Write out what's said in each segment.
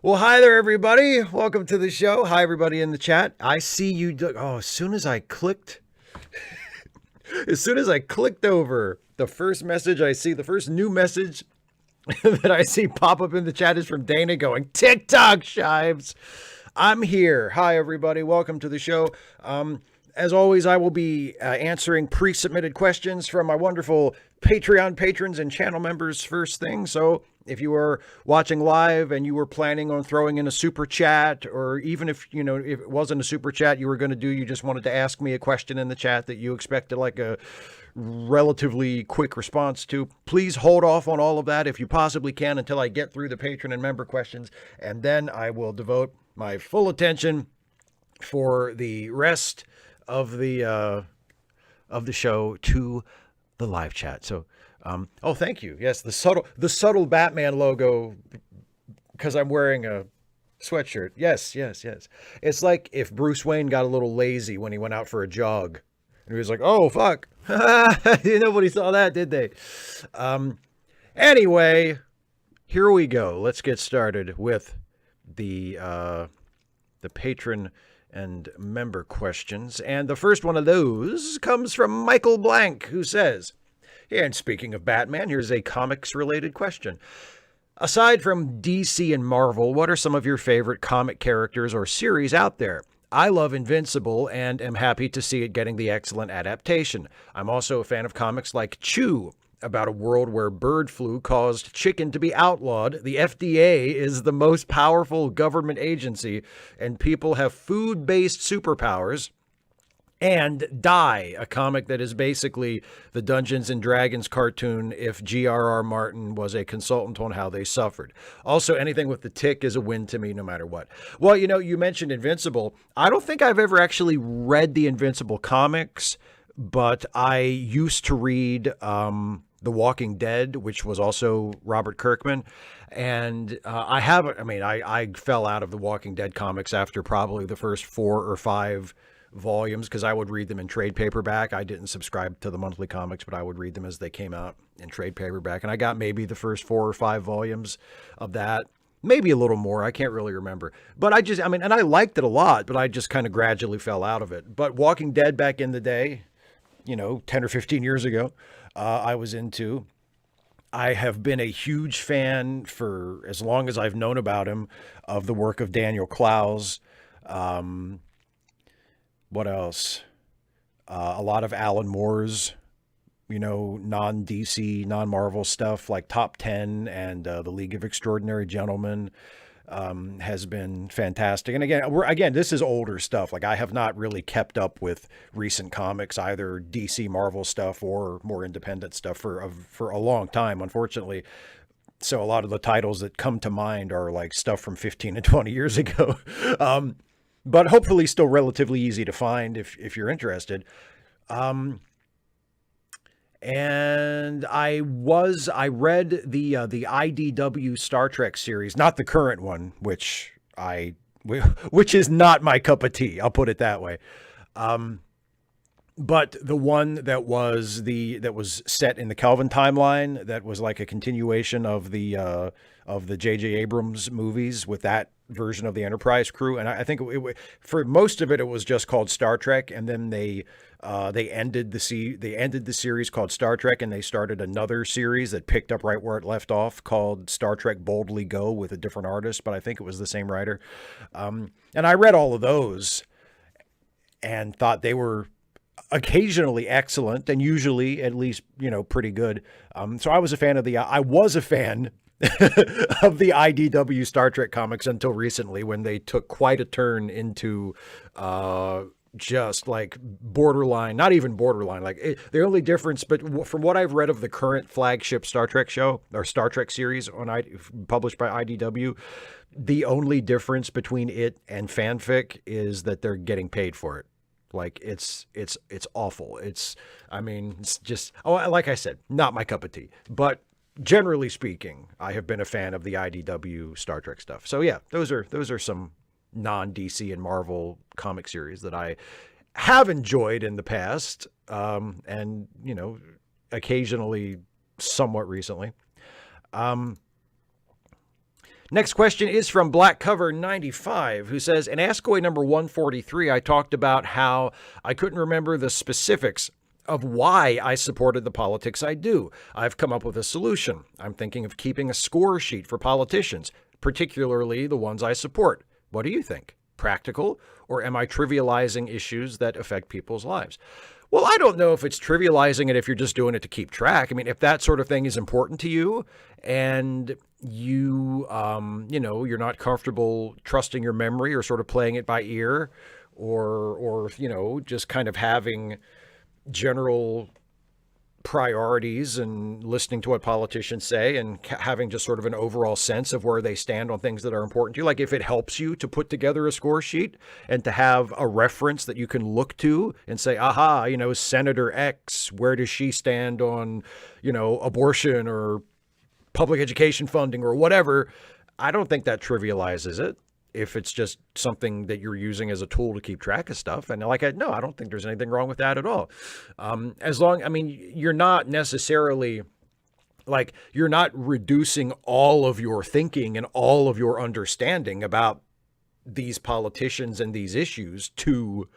Well, hi there, everybody. Welcome to the show. Hi, everybody in the chat. I see you. As soon as I clicked over, the first message I see, the first new message that I see pop up in the chat is from Dana going, TikTok, Shives. I'm here. Hi, everybody. Welcome to the show. As always, I will be answering pre-submitted questions from my wonderful Patreon patrons and channel members first thing. So if you are watching live and you were planning on throwing in a super chat, or even if, if it wasn't a super chat you just wanted to ask me a question in the chat that you expected like a relatively quick response to, please hold off on all of that if you possibly can until I get through the patron and member questions. And then I will devote my full attention for the rest of the show to the live chat. So, thank you. Yes, the subtle Batman logo because I'm wearing a sweatshirt. Yes. It's like if Bruce Wayne got a little lazy when he went out for a jog, and he was like, "Oh fuck," nobody saw that, did they? Anyway, here we go. Let's get started with the patron and member questions. And the first one of those comes from Michael Blank, who says, and speaking of Batman, here's a comics-related question. Aside from DC and Marvel, what are some of your favorite comic characters or series out there? I love Invincible and am happy to see it getting the excellent adaptation. I'm also a fan of comics like Chew, about a world where bird flu caused chicken to be outlawed. The FDA is the most powerful government agency, and people have food-based superpowers. And Die, a comic that is basically the Dungeons and Dragons cartoon if G.R.R. Martin was a consultant on how they suffered. Also, anything with the Tick is a win to me no matter what. Well, you mentioned Invincible. I don't think I've ever actually read the Invincible comics, but I used to read The Walking Dead, which was also Robert Kirkman. And I fell out of The Walking Dead comics after probably the first 4 or 5 volumes because I would read them in trade paperback. I didn't subscribe to the monthly comics, but I would read them as they came out in trade paperback. And I got maybe the first 4 or 5 volumes of that. Maybe a little more. I can't really remember. But and I liked it a lot, but I just kind of gradually fell out of it. But Walking Dead back in the day, 10 or 15 years ago, I was into. I have been a huge fan for as long as I've known about him of the work of Daniel Clowes. What else? A lot of Alan Moore's, non-DC, non-Marvel stuff like Top 10 and The League of Extraordinary Gentlemen has been fantastic. And again, this is older stuff. Like I have not really kept up with recent comics, either DC, Marvel stuff or more independent stuff for a long time, unfortunately. So a lot of the titles that come to mind are like stuff from 15 and 20 years ago. But hopefully still relatively easy to find if you're interested. And I read the IDW Star Trek series, not the current one, which is not my cup of tea. I'll put it that way. But the one that was set in the Kelvin timeline, that was like a continuation of the J.J. Abrams movies with that version of the Enterprise crew. And I think for most of it was just called Star Trek, and then they ended the series called Star Trek, and they started another series that picked up right where it left off called Star Trek Boldly Go with a different artist, but I think it was the same writer. And I read all of those and thought they were occasionally excellent and usually at least, pretty good. So I was a fan of the IDW Star Trek comics until recently, when they took quite a turn into just like borderline, not even borderline. The only difference, but from what I've read of the current flagship Star Trek show or Star Trek series published by IDW, the only difference between it and fanfic is that they're getting paid for it. Like it's awful. It's just, like I said, not my cup of tea, but generally speaking, I have been a fan of the IDW Star Trek stuff. So yeah, those are some non-DC and Marvel comic series that I have enjoyed in the past, and occasionally somewhat recently. Next question is from BlackCover95, who says, in Ask Away number 143, I talked about how I couldn't remember the specifics of why I supported the politics I do. I've come up with a solution. I'm thinking of keeping a score sheet for politicians, particularly the ones I support. What do you think? Practical, or am I trivializing issues that affect people's lives? Well, I don't know if it's trivializing it if you're just doing it to keep track. I mean, if that sort of thing is important to you and you, you're not comfortable trusting your memory or sort of playing it by ear or just kind of having general priorities and listening to what politicians say and having just sort of an overall sense of where they stand on things that are important to you. Like if it helps you to put together a score sheet and to have a reference that you can look to and say, aha, Senator X, where does she stand on, abortion or public education funding or whatever. I don't think that trivializes it. If it's just something that you're using as a tool to keep track of stuff. And I don't think there's anything wrong with that at all. You're not necessarily you're not reducing all of your thinking and all of your understanding about these politicians and these issues to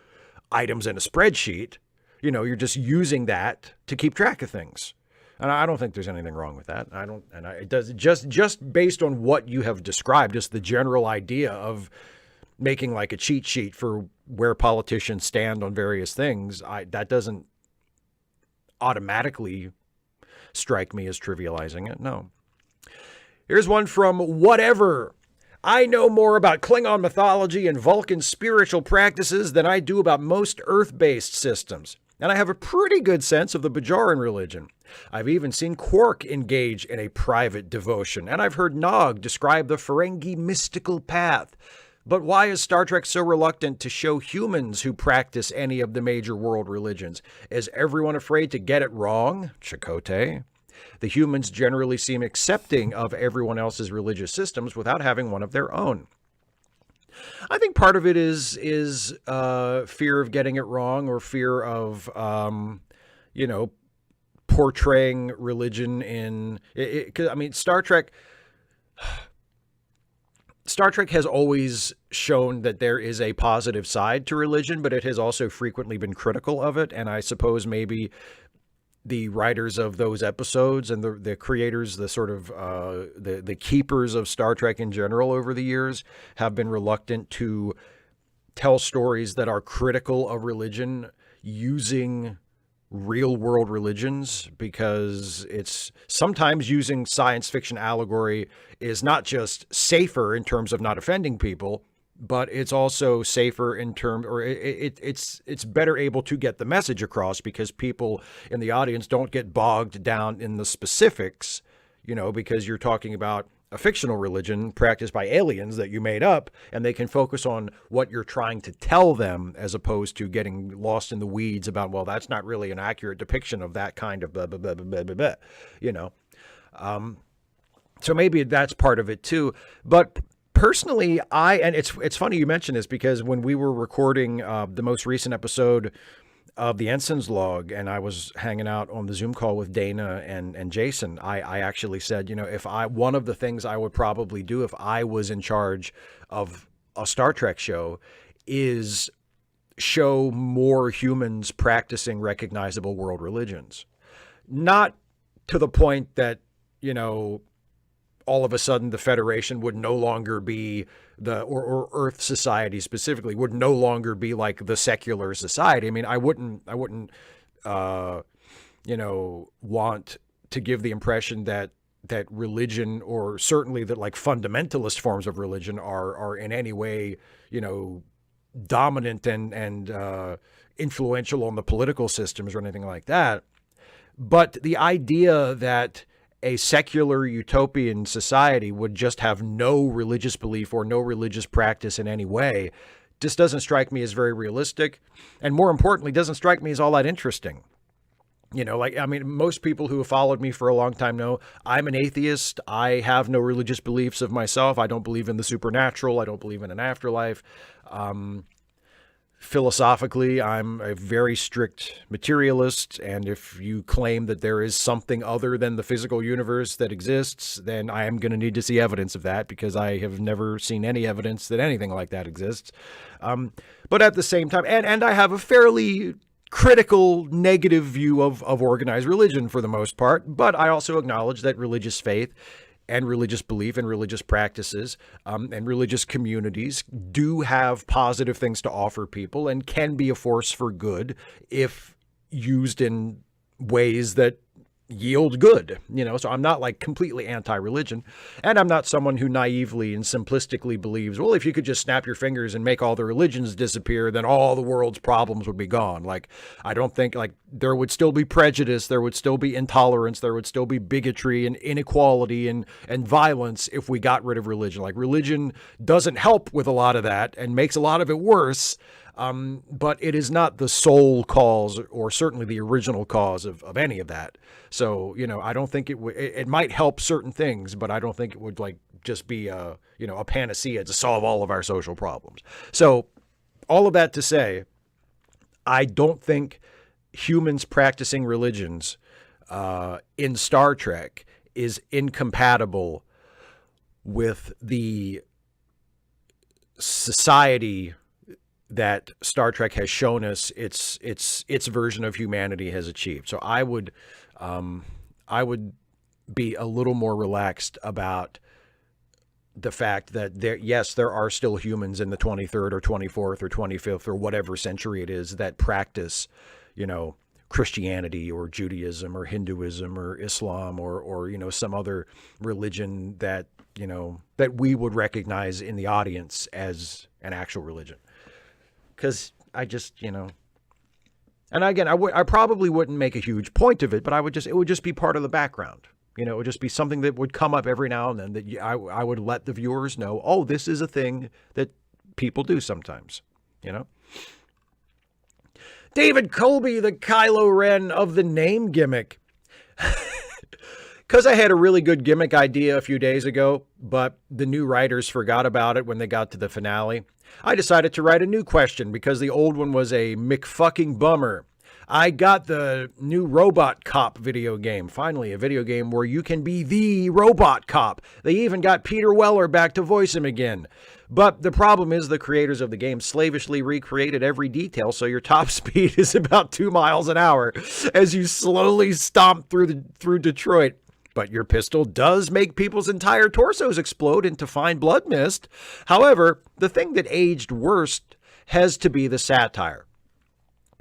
items in a spreadsheet. You're just using that to keep track of things. And I don't think there's anything wrong with that. It does just based on what you have described, just the general idea of making like a cheat sheet for where politicians stand on various things. That doesn't automatically strike me as trivializing it. No. Here's one from Whatever. I know more about Klingon mythology and Vulcan spiritual practices than I do about most Earth-based systems. And I have a pretty good sense of the Bajoran religion. I've even seen Quark engage in a private devotion, and I've heard Nog describe the Ferengi mystical path. But why is Star Trek so reluctant to show humans who practice any of the major world religions? Is everyone afraid to get it wrong? Chakotay. The humans generally seem accepting of everyone else's religious systems without having one of their own. I think part of it is fear of getting it wrong or fear of, portraying religion in it. 'Cause, Star Trek has always shown that there is a positive side to religion, but it has also frequently been critical of it. And I suppose maybe the writers of those episodes and the creators, the sort of the keepers of Star Trek in general over the years have been reluctant to tell stories that are critical of religion using real world religions, because it's sometimes using science fiction allegory is not just safer in terms of not offending people, but it's also safer in terms, or it's better able to get the message across because people in the audience don't get bogged down in the specifics, because you're talking about a fictional religion practiced by aliens that you made up, and they can focus on what you're trying to tell them as opposed to getting lost in the weeds about, well, that's not really an accurate depiction of that kind of blah, blah, blah, blah, blah, blah, So maybe that's part of it too. But personally, and it's funny you mention this, because when we were recording the most recent episode of the Ensign's log, and I was hanging out on the Zoom call with Dana and Jason, I actually said, one of the things I would probably do if I was in charge of a Star Trek show is show more humans practicing recognizable world religions. Not to the point that, all of a sudden the Federation would no longer be or Earth society specifically would no longer be like the secular society. I wouldn't want to give the impression that religion, or certainly that like fundamentalist forms of religion are in any way, dominant and influential on the political systems or anything like that. But the idea that a secular utopian society would just have no religious belief or no religious practice in any way just doesn't strike me as very realistic. And more importantly, doesn't strike me as all that interesting. Most people who have followed me for a long time know I'm an atheist. I have no religious beliefs of myself. I don't believe in the supernatural. I don't believe in an afterlife. Philosophically, I'm a very strict materialist, and if you claim that there is something other than the physical universe that exists, then I am going to need to see evidence of that, because I have never seen any evidence that anything like that exists. But at the same time, and I have a fairly critical, negative view of organized religion for the most part, but I also acknowledge that religious faith and religious belief and religious practices and religious communities do have positive things to offer people and can be a force for good if used in ways that yield good, so I'm not like completely anti-religion, and I'm not someone who naively and simplistically believes, well, if you could just snap your fingers and make all the religions disappear, then all the world's problems would be gone. Like, I don't think, like, there would still be prejudice, there would still be intolerance, there would still be bigotry and inequality and violence if we got rid of religion. Like, religion doesn't help with a lot of that and makes a lot of it worse. But it is not the sole cause, or certainly the original cause of any of that. So, I don't think it might help certain things, but I don't think it would like just be a panacea to solve all of our social problems. So all of that to say, I don't think humans practicing religions in Star Trek is incompatible with the society that Star Trek has shown us its version of humanity has achieved. So I would be a little more relaxed about the fact that there are still humans in the 23rd or 24th or 25th or whatever century it is that practice, Christianity or Judaism or Hinduism or Islam or some other religion that we would recognize in the audience as an actual religion. Because I just, and again, I probably wouldn't make a huge point of it, but it would just be part of the background. It would just be something that would come up every now and then that I would let the viewers know, oh, this is a thing that people do sometimes, David Colby, the Kylo Ren of the name gimmick. Because I had a really good gimmick idea a few days ago, but the new writers forgot about it when they got to the finale, I decided to write a new question because the old one was a McFucking bummer. I got the new RoboCop video game. Finally, a video game where you can be the robot cop. They even got Peter Weller back to voice him again. But the problem is the creators of the game slavishly recreated every detail, so your top speed is about 2 miles an hour as you slowly stomp through Detroit. But your pistol does make people's entire torsos explode into fine blood mist. However, the thing that aged worst has to be the satire.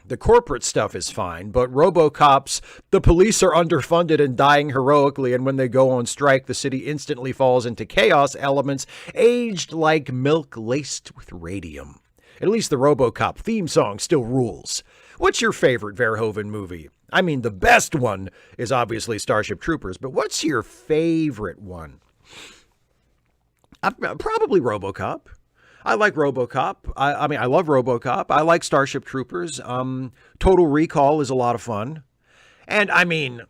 The corporate stuff is fine, but RoboCop's "the police are underfunded and dying heroically, and when they go on strike, the city instantly falls into chaos" elements aged like milk laced with radium. At least the RoboCop theme song still rules. What's your favorite Verhoeven movie? I mean, the best one is obviously Starship Troopers, but what's your favorite one? Probably RoboCop. I like RoboCop. I mean, I love RoboCop. I like Starship Troopers. Total Recall is a lot of fun. And I mean,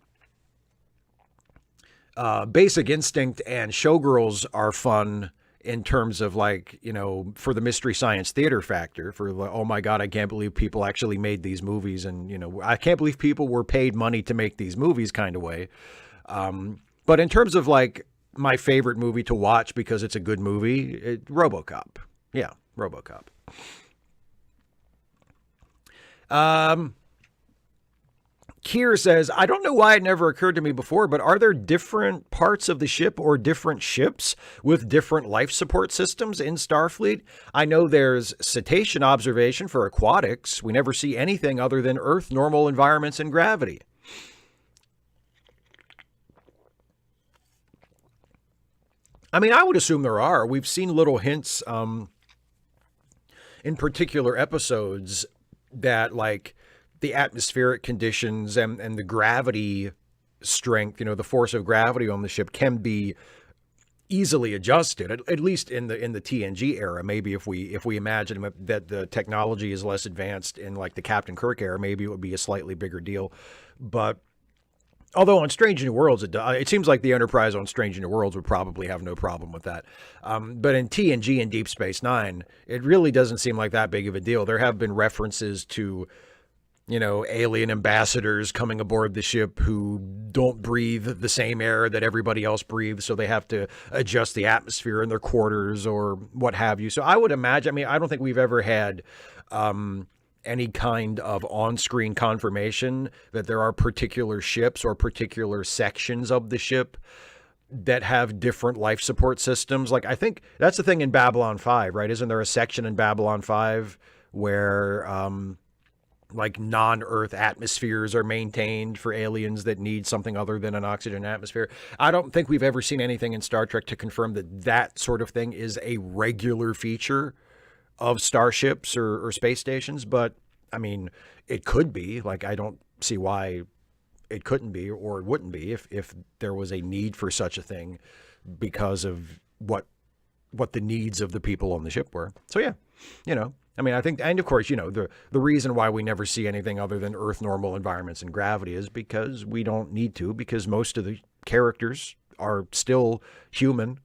Basic Instinct and Showgirls are fun in terms of like, for the Mystery Science Theater factor, for the, oh my God, I can't believe people actually made these movies. And, I can't believe people were paid money to make these movies kind of way. But in terms of like my favorite movie to watch because it's a good movie, RoboCop. Yeah, RoboCop. Kier says, I don't know why it never occurred to me before, but are there different parts of the ship or different ships with different life support systems in Starfleet? I know there's cetacean observation for aquatics. We never see anything other than Earth normal environments and gravity. I mean, I would assume there are. We've seen little hints in particular episodes that like the atmospheric conditions and the gravity strength, the force of gravity on the ship can be easily adjusted, at least in the TNG era. Maybe if we imagine that the technology is less advanced in like the Captain Kirk era, maybe it would be a slightly bigger deal. But Although on Strange New Worlds, it seems like the Enterprise on Strange New Worlds would probably have no problem with that. But in TNG and Deep Space Nine, it really doesn't seem like that big of a deal. There have been references to, alien ambassadors coming aboard the ship who don't breathe the same air that everybody else breathes, so they have to adjust the atmosphere in their quarters or what have you. So I would imagine, I don't think we've ever had any kind of on-screen confirmation that there are particular ships or particular sections of the ship that have different life support systems. Like, I think that's the thing in Babylon 5, right? Isn't there a section in Babylon 5 where like non-Earth atmospheres are maintained for aliens that need something other than an oxygen atmosphere? I don't think we've ever seen anything in Star Trek to confirm that that sort of thing is a regular feature of starships or space stations, but it could be. Like, I don't see why it couldn't be or it wouldn't be if there was a need for such a thing because of what the needs of the people on the ship were. So yeah, I think, and of course, the reason why we never see anything other than Earth normal environments and gravity is because we don't need to, because most of the characters are still human,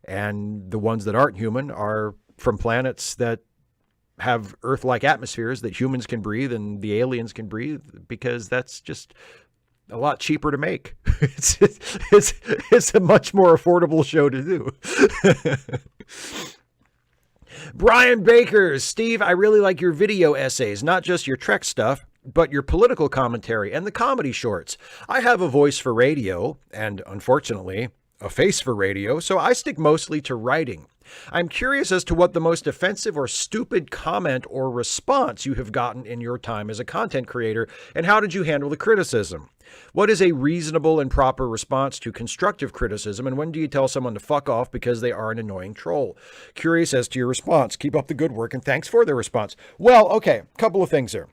and the ones that aren't human are from planets that have Earth-like atmospheres that humans can breathe and the aliens can breathe, because that's just a lot cheaper to make. It's a much more affordable show to do. Brian Baker, Steve, I really like your video essays, not just your Trek stuff, but your political commentary and the comedy shorts. I have a voice for radio and, unfortunately, a face for radio, so I stick mostly to writing. I'm curious as to what the most offensive or stupid comment or response you have gotten in your time as a content creator, and how did you handle the criticism? What is a reasonable and proper response to constructive criticism, and when do you tell someone to fuck off because they are an annoying troll? Curious as to your response. Keep up the good work, and thanks for the response. Well, okay, a couple of things here.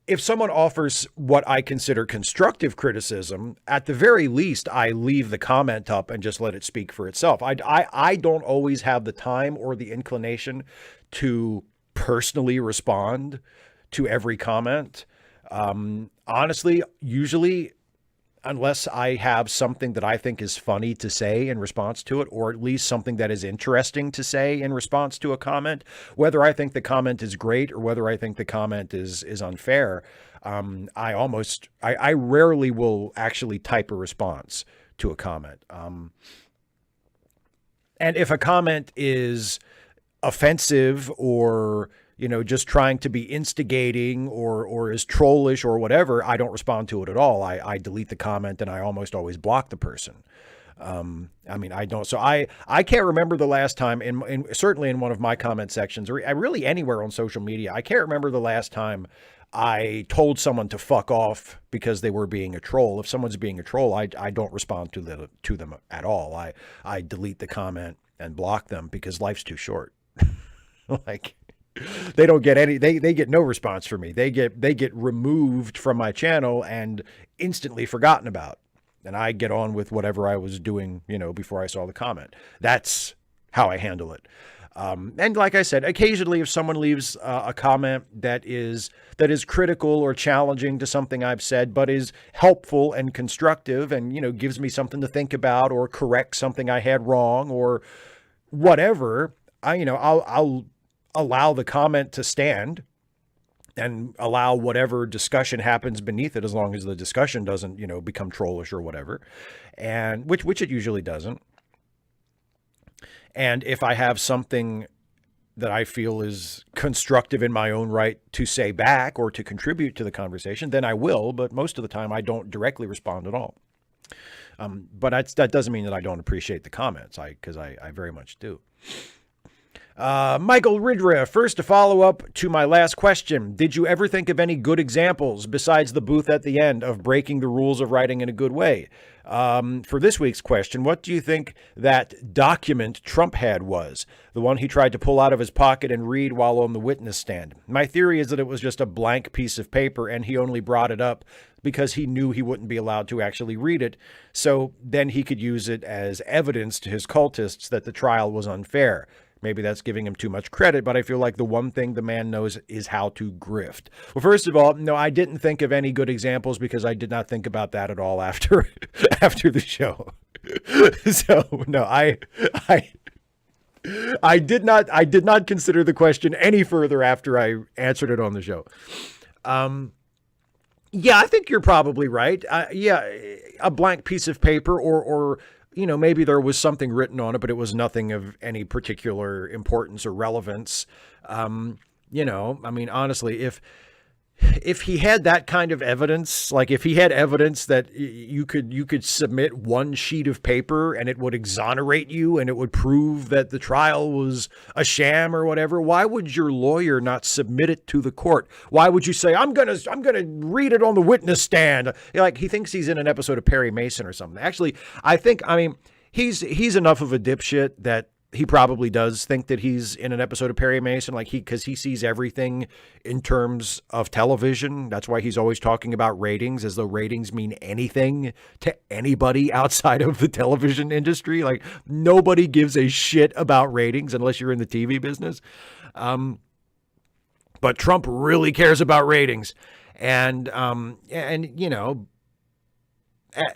If someone offers what I consider constructive criticism, at the very least, I leave the comment up and just let it speak for itself. I don't always have the time or the inclination to personally respond to every comment. Honestly, usually, unless I have something that I think is funny to say in response to it, or at least something that is interesting to say in response to a comment, whether I think the comment is great or whether I think the comment is unfair, I rarely will actually type a response to a comment. And if a comment is offensive or just trying to be instigating or is trollish or whatever, I don't respond to it at all. I delete the comment and I almost always block the person. I don't. So I can't remember the last time, certainly in one of my comment sections, or really anywhere on social media, I can't remember the last time I told someone to fuck off because they were being a troll. If someone's being a troll, I don't respond to them at all. I delete the comment and block them because life's too short. Like, they don't get they get no response from me. They get removed from my channel and instantly forgotten about. And I get on with whatever I was doing, before I saw the comment. That's how I handle it. And like I said, occasionally if someone leaves a comment that is critical or challenging to something I've said, but is helpful and constructive and, gives me something to think about or corrects something I had wrong or whatever, I'll allow the comment to stand and allow whatever discussion happens beneath it, as long as the discussion doesn't, become trollish or whatever, and which it usually doesn't. And if I have something that I feel is constructive in my own right to say back or to contribute to the conversation, then I will. But most of the time I don't directly respond at all. But that doesn't mean that I don't appreciate the comments, because I very much do. Michael Ridra, first, a follow-up to my last question. Did you ever think of any good examples besides the booth at the end of breaking the rules of writing in a good way? For this week's question, what do you think that document Trump had was? The one he tried to pull out of his pocket and read while on the witness stand. My theory is that it was just a blank piece of paper and he only brought it up because he knew he wouldn't be allowed to actually read it. So then he could use it as evidence to his cultists that the trial was unfair. Maybe that's giving him too much credit, but I feel like the one thing the man knows is how to grift. Well, first of all, no, I didn't think of any good examples because I did not think about that at all after the show. So no, I did not consider the question any further after I answered it on the show. Yeah, I think you're probably right. Yeah, a blank piece of paper or maybe there was something written on it, but it was nothing of any particular importance or relevance. I mean, honestly, if he had that kind of evidence, like if he had evidence that you could submit one sheet of paper and it would exonerate you and it would prove that the trial was a sham or whatever, why would your lawyer not submit it to the court? Why would you say, I'm going to read it on the witness stand? Like he thinks he's in an episode of Perry Mason or something. Actually, I mean, he's enough of a dipshit that he probably does think that he's in an episode of Perry Mason, because he sees everything in terms of television. That's why he's always talking about ratings as though ratings mean anything to anybody outside of the television industry. Like nobody gives a shit about ratings unless you're in the TV business. But Trump really cares about ratings. And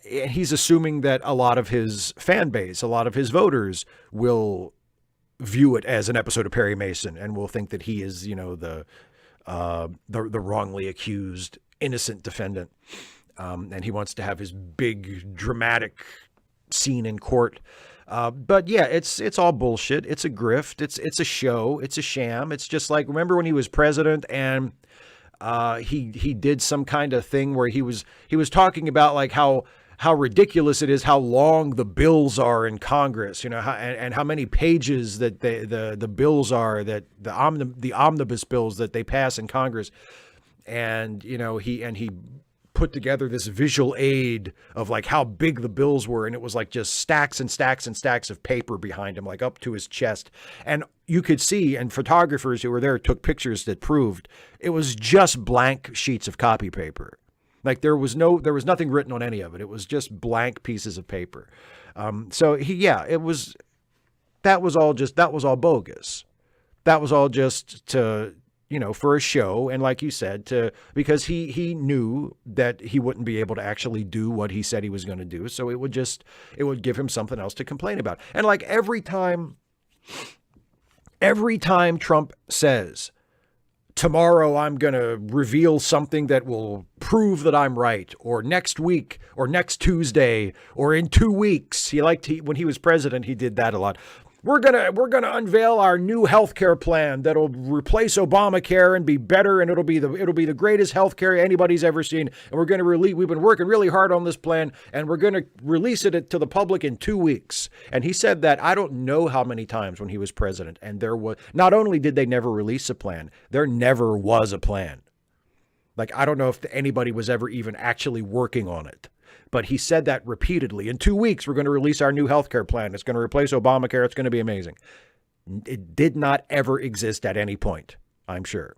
he's assuming that a lot of his fan base, a lot of his voters will view it as an episode of Perry Mason and will think that he is, the wrongly accused innocent defendant. And he wants to have his big dramatic scene in court. But yeah, it's all bullshit. It's a grift. It's a show. It's a sham. It's just like, remember when he was president and he did some kind of thing where he was talking about like how ridiculous it is how long the bills are in Congress, and how many pages that the bills are, that the omnibus bills that they pass in Congress, and he put together this visual aid of like how big the bills were, and it was like just stacks and stacks and stacks of paper behind him, like up to his chest. And you could see, and photographers who were there took pictures that proved it was just blank sheets of copy paper. Like there was nothing written on any of it. It was just blank pieces of paper. So that was all bogus. That was all just to, for a show. And like you said, because he knew that he wouldn't be able to actually do what he said he was going to do. So it would give him something else to complain about. And like every time Trump says, tomorrow I'm going to reveal something that will prove that I'm right, or next week, or next Tuesday, or in 2 weeks. When he was president, he did that a lot. We're gonna unveil our new healthcare plan that'll replace Obamacare and be better, and it'll be the greatest healthcare anybody's ever seen. And we've been working really hard on this plan, and we're gonna release it to the public in 2 weeks. And he said that I don't know how many times when he was president. And not only did they never release a plan, there never was a plan. Like I don't know if anybody was ever even actually working on it. But he said that repeatedly. In 2 weeks, we're going to release our new healthcare plan. It's going to replace Obamacare. It's going to be amazing. It did not ever exist at any point, I'm sure.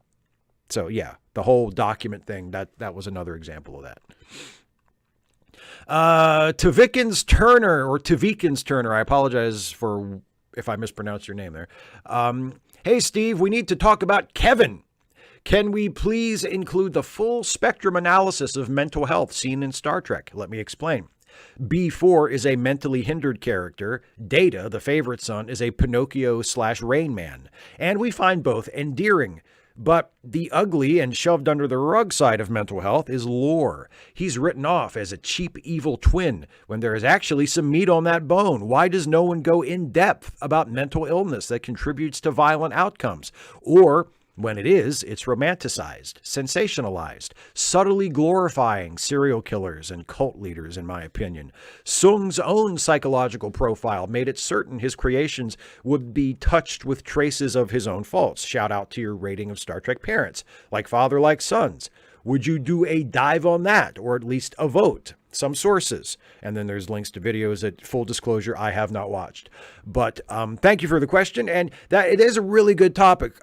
So yeah, the whole document thing, that was another example of that. Tavikins Turner, I apologize if I mispronounced your name there. Hey, Steve, we need to talk about Kevin. Can we please include the full spectrum analysis of mental health seen in Star Trek? Let me explain. B4 is a mentally hindered character. Data, the favorite son, is a Pinocchio/Rain Man. And we find both endearing. But the ugly and shoved under the rug side of mental health is Lore. He's written off as a cheap, evil twin when there is actually some meat on that bone. Why does no one go in depth about mental illness that contributes to violent outcomes? Or when it is, it's romanticized, sensationalized, subtly glorifying serial killers and cult leaders, in my opinion. Sung's own psychological profile made it certain his creations would be touched with traces of his own faults. Shout out to your rating of Star Trek parents. Like father, like sons. Would you do a dive on that, or at least a vote? Some sources. And then there's links to videos that, full disclosure, I have not watched. But thank you for the question. And that it is a really good topic.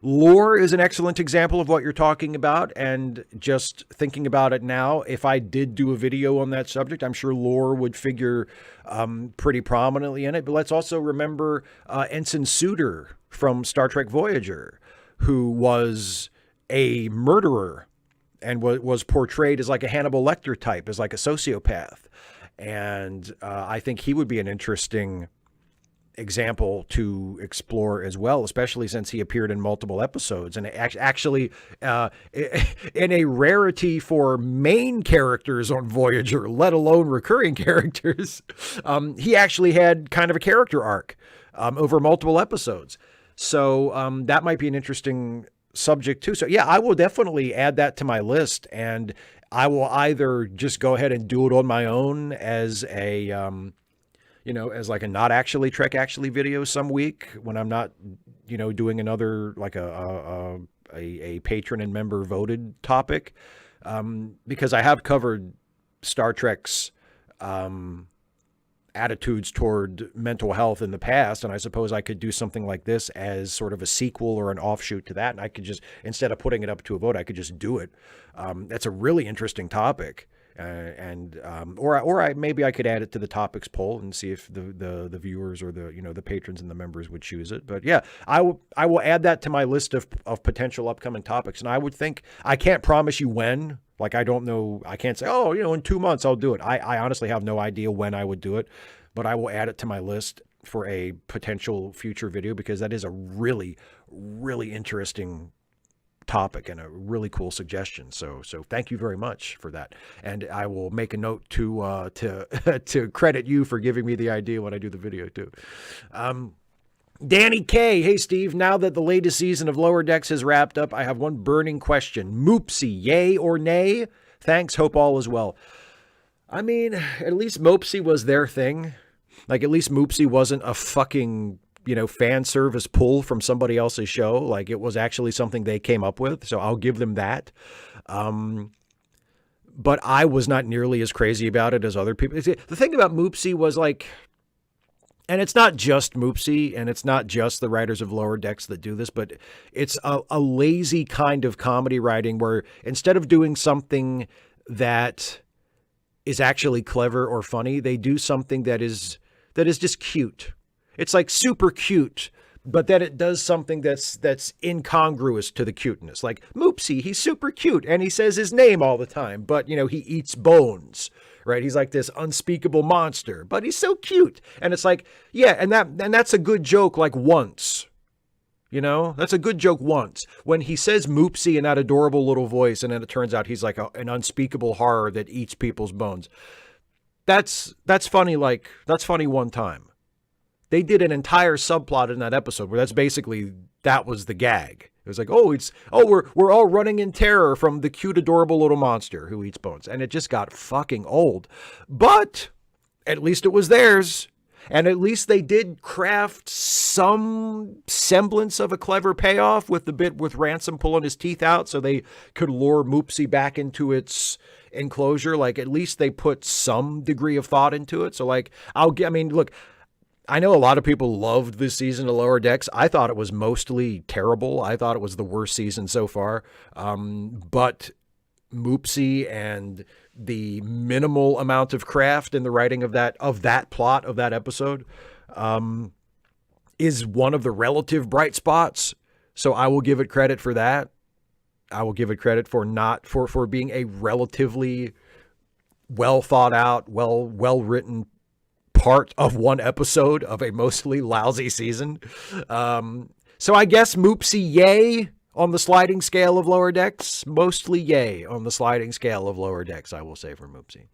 Lore is an excellent example of what you're talking about, and just thinking about it now, if I did do a video on that subject, I'm sure lore would figure pretty prominently in it. But let's also remember Ensign Suter from Star Trek Voyager, who was a murderer and was portrayed as like a Hannibal Lecter type, as like a sociopath. And I think he would be an interesting example to explore as well, especially since he appeared in multiple episodes. And actually, in a rarity for main characters on Voyager, let alone recurring characters, he actually had kind of a character arc over multiple episodes. So that might be an interesting subject too. So yeah, I will definitely add that to my list, and I will either just go ahead and do it on my own as a as like a not actually Trek actually video some week when I'm not, doing another like a patron and member voted topic, because I have covered Star Trek's attitudes toward mental health in the past, and I suppose I could do something like this as sort of a sequel or an offshoot to that, and I could just, instead of putting it up to a vote, I could just do it. That's a really interesting topic. Or maybe I could add it to the topics poll and see if the viewers or the patrons and the members would choose it. But yeah, I will add that to my list of potential upcoming topics. And I would think, I can't promise you when. Like, I don't know. I can't say, in 2 months I'll do it. I honestly have no idea when I would do it, but I will add it to my list for a potential future video, because that is a really, really interesting topic and a really cool suggestion. So thank you very much for that. And I will make a note to to credit you for giving me the idea when I do the video too. Danny K. Hey, Steve, now that the latest season of Lower Decks has wrapped up, I have one burning question. Mopsy, yay or nay? Thanks. Hope all is well. I mean, at least Mopsy was their thing. Like, at least Mopsy wasn't a fucking fan service pull from somebody else's show. Like, it was actually something they came up with. So I'll give them that. But I was not nearly as crazy about it as other people. The thing about Mopsy was like, and it's not just Mopsy and it's not just the writers of Lower Decks that do this, but it's a lazy kind of comedy writing where instead of doing something that is actually clever or funny, they do something that is just cute. It's like super cute, but then it does something that's incongruous to the cuteness. Like Mopsy, he's super cute and he says his name all the time, but he eats bones, right? He's like this unspeakable monster, but he's so cute. And it's like, yeah, and that's a good joke like once. That's a good joke once. When he says Mopsy in that adorable little voice, and then it turns out he's like an unspeakable horror that eats people's bones. That's funny. Like, that's funny one time. They did an entire subplot in that episode where that was the gag. It was like, we're all running in terror from the cute, adorable little monster who eats bones. And it just got fucking old. But at least it was theirs. And at least they did craft some semblance of a clever payoff with the bit with Ransom pulling his teeth out so they could lure Mopsy back into its enclosure. Like, at least they put some degree of thought into it. So like, look, I know a lot of people loved this season of Lower Decks. I thought it was mostly terrible. I thought it was the worst season so far. But Mopsy and the minimal amount of craft in the writing of that plot of that episode is one of the relative bright spots. So I will give it credit for that. I will give it credit for for being a relatively well thought out, well written part of one episode of a mostly lousy season. So I guess Mopsy, yay on the sliding scale of Lower Decks. Mostly yay on the sliding scale of Lower Decks, I will say, for Mopsy.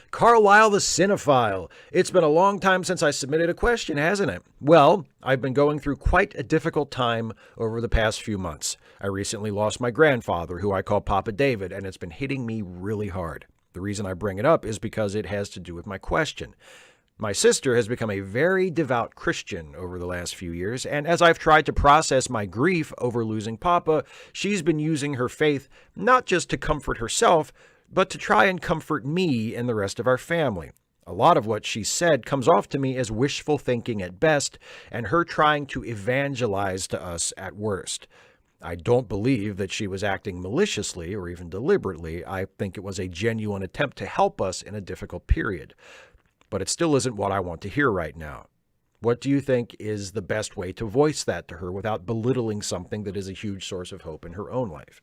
Carlisle the Cinephile. It's been a long time since I submitted a question, hasn't it? Well, I've been going through quite a difficult time over the past few months. I recently lost my grandfather, who I call Papa David, and it's been hitting me really hard. The reason I bring it up is because it has to do with my question. My sister has become a very devout Christian over the last few years, and as I've tried to process my grief over losing Papa, she's been using her faith not just to comfort herself, but to try and comfort me and the rest of our family. A lot of what she said comes off to me as wishful thinking at best and her trying to evangelize to us at worst. I don't believe that she was acting maliciously or even deliberately. I think it was a genuine attempt to help us in a difficult period. But it still isn't what I want to hear right now. What do you think is the best way to voice that to her without belittling something that is a huge source of hope in her own life?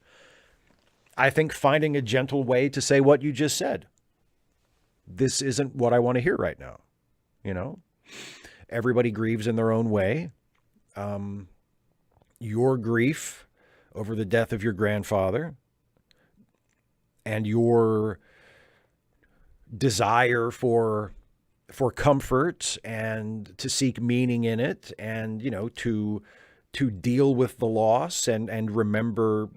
I think finding a gentle way to say what you just said. This isn't what I want to hear right now. You know, everybody grieves in their own way. Your grief over the death of your grandfather and your desire for comfort and to seek meaning in it and, you know, to deal with the loss and remember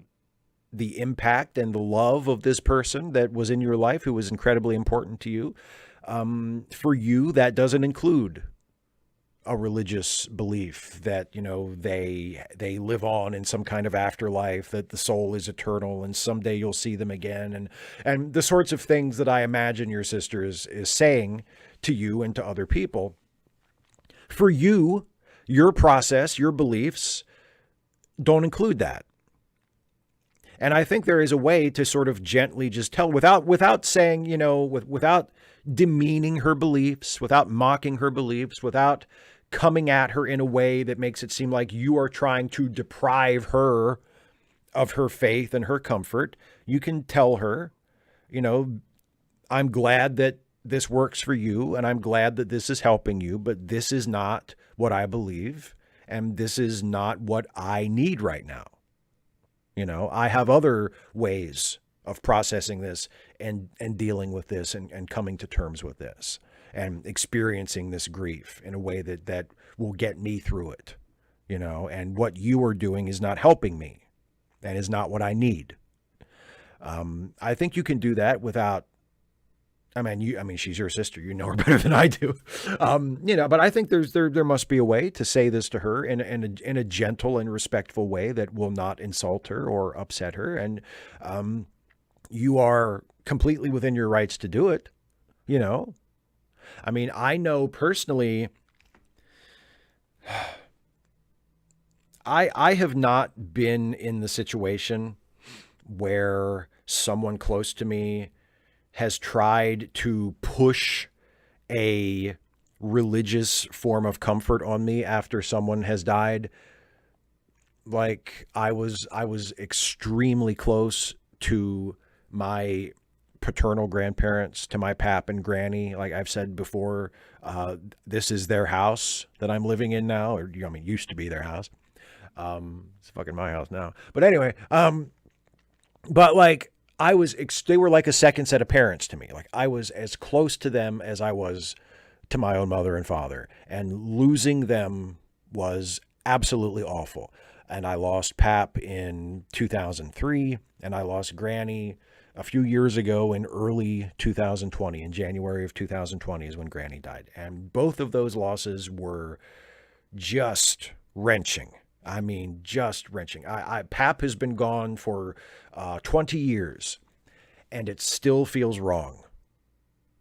the impact and the love of this person that was in your life who was incredibly important to you. For you, that doesn't include a religious belief that, you know, they live on in some kind of afterlife, that the soul is eternal and someday you'll see them again. And the sorts of things that I imagine your sister is saying to you and to other people. For you, your process, your beliefs don't include that. And I think there is a way to sort of gently just tell without saying, you know, without demeaning her beliefs, without mocking her beliefs, without coming at her in a way that makes it seem like you are trying to deprive her of her faith and her comfort. You can tell her, you know, I'm glad that this works for you and I'm glad that this is helping you, but this is not what I believe and this is not what I need right now. You know, I have other ways of processing this and dealing with this and coming to terms with this and experiencing this grief in a way that will get me through it, you know, and what you are doing is not helping me and is not what I need. I think you can do that without, she's your sister, you know her better than I do. You know, but I think there must be a way to say this to her in a gentle and respectful way that will not insult her or upset her. And, you are completely within your rights to do it. You know, I mean, I know personally, I have not been in the situation where someone close to me has tried to push a religious form of comfort on me after someone has died. Like I was extremely close to my paternal grandparents, to my pap and granny. Like I've said before, this is their house that I'm living in now, or used to be their house. It's fucking my house now. But anyway, but like they were like a second set of parents to me. Like I was as close to them as I was to my own mother and father, and losing them was absolutely awful. And I lost Pap in 2003, and I lost Granny a few years ago in early 2020. In January of 2020 is when Granny died. And both of those losses were just wrenching. I mean, just wrenching. Pap has been gone for 20 years, and it still feels wrong.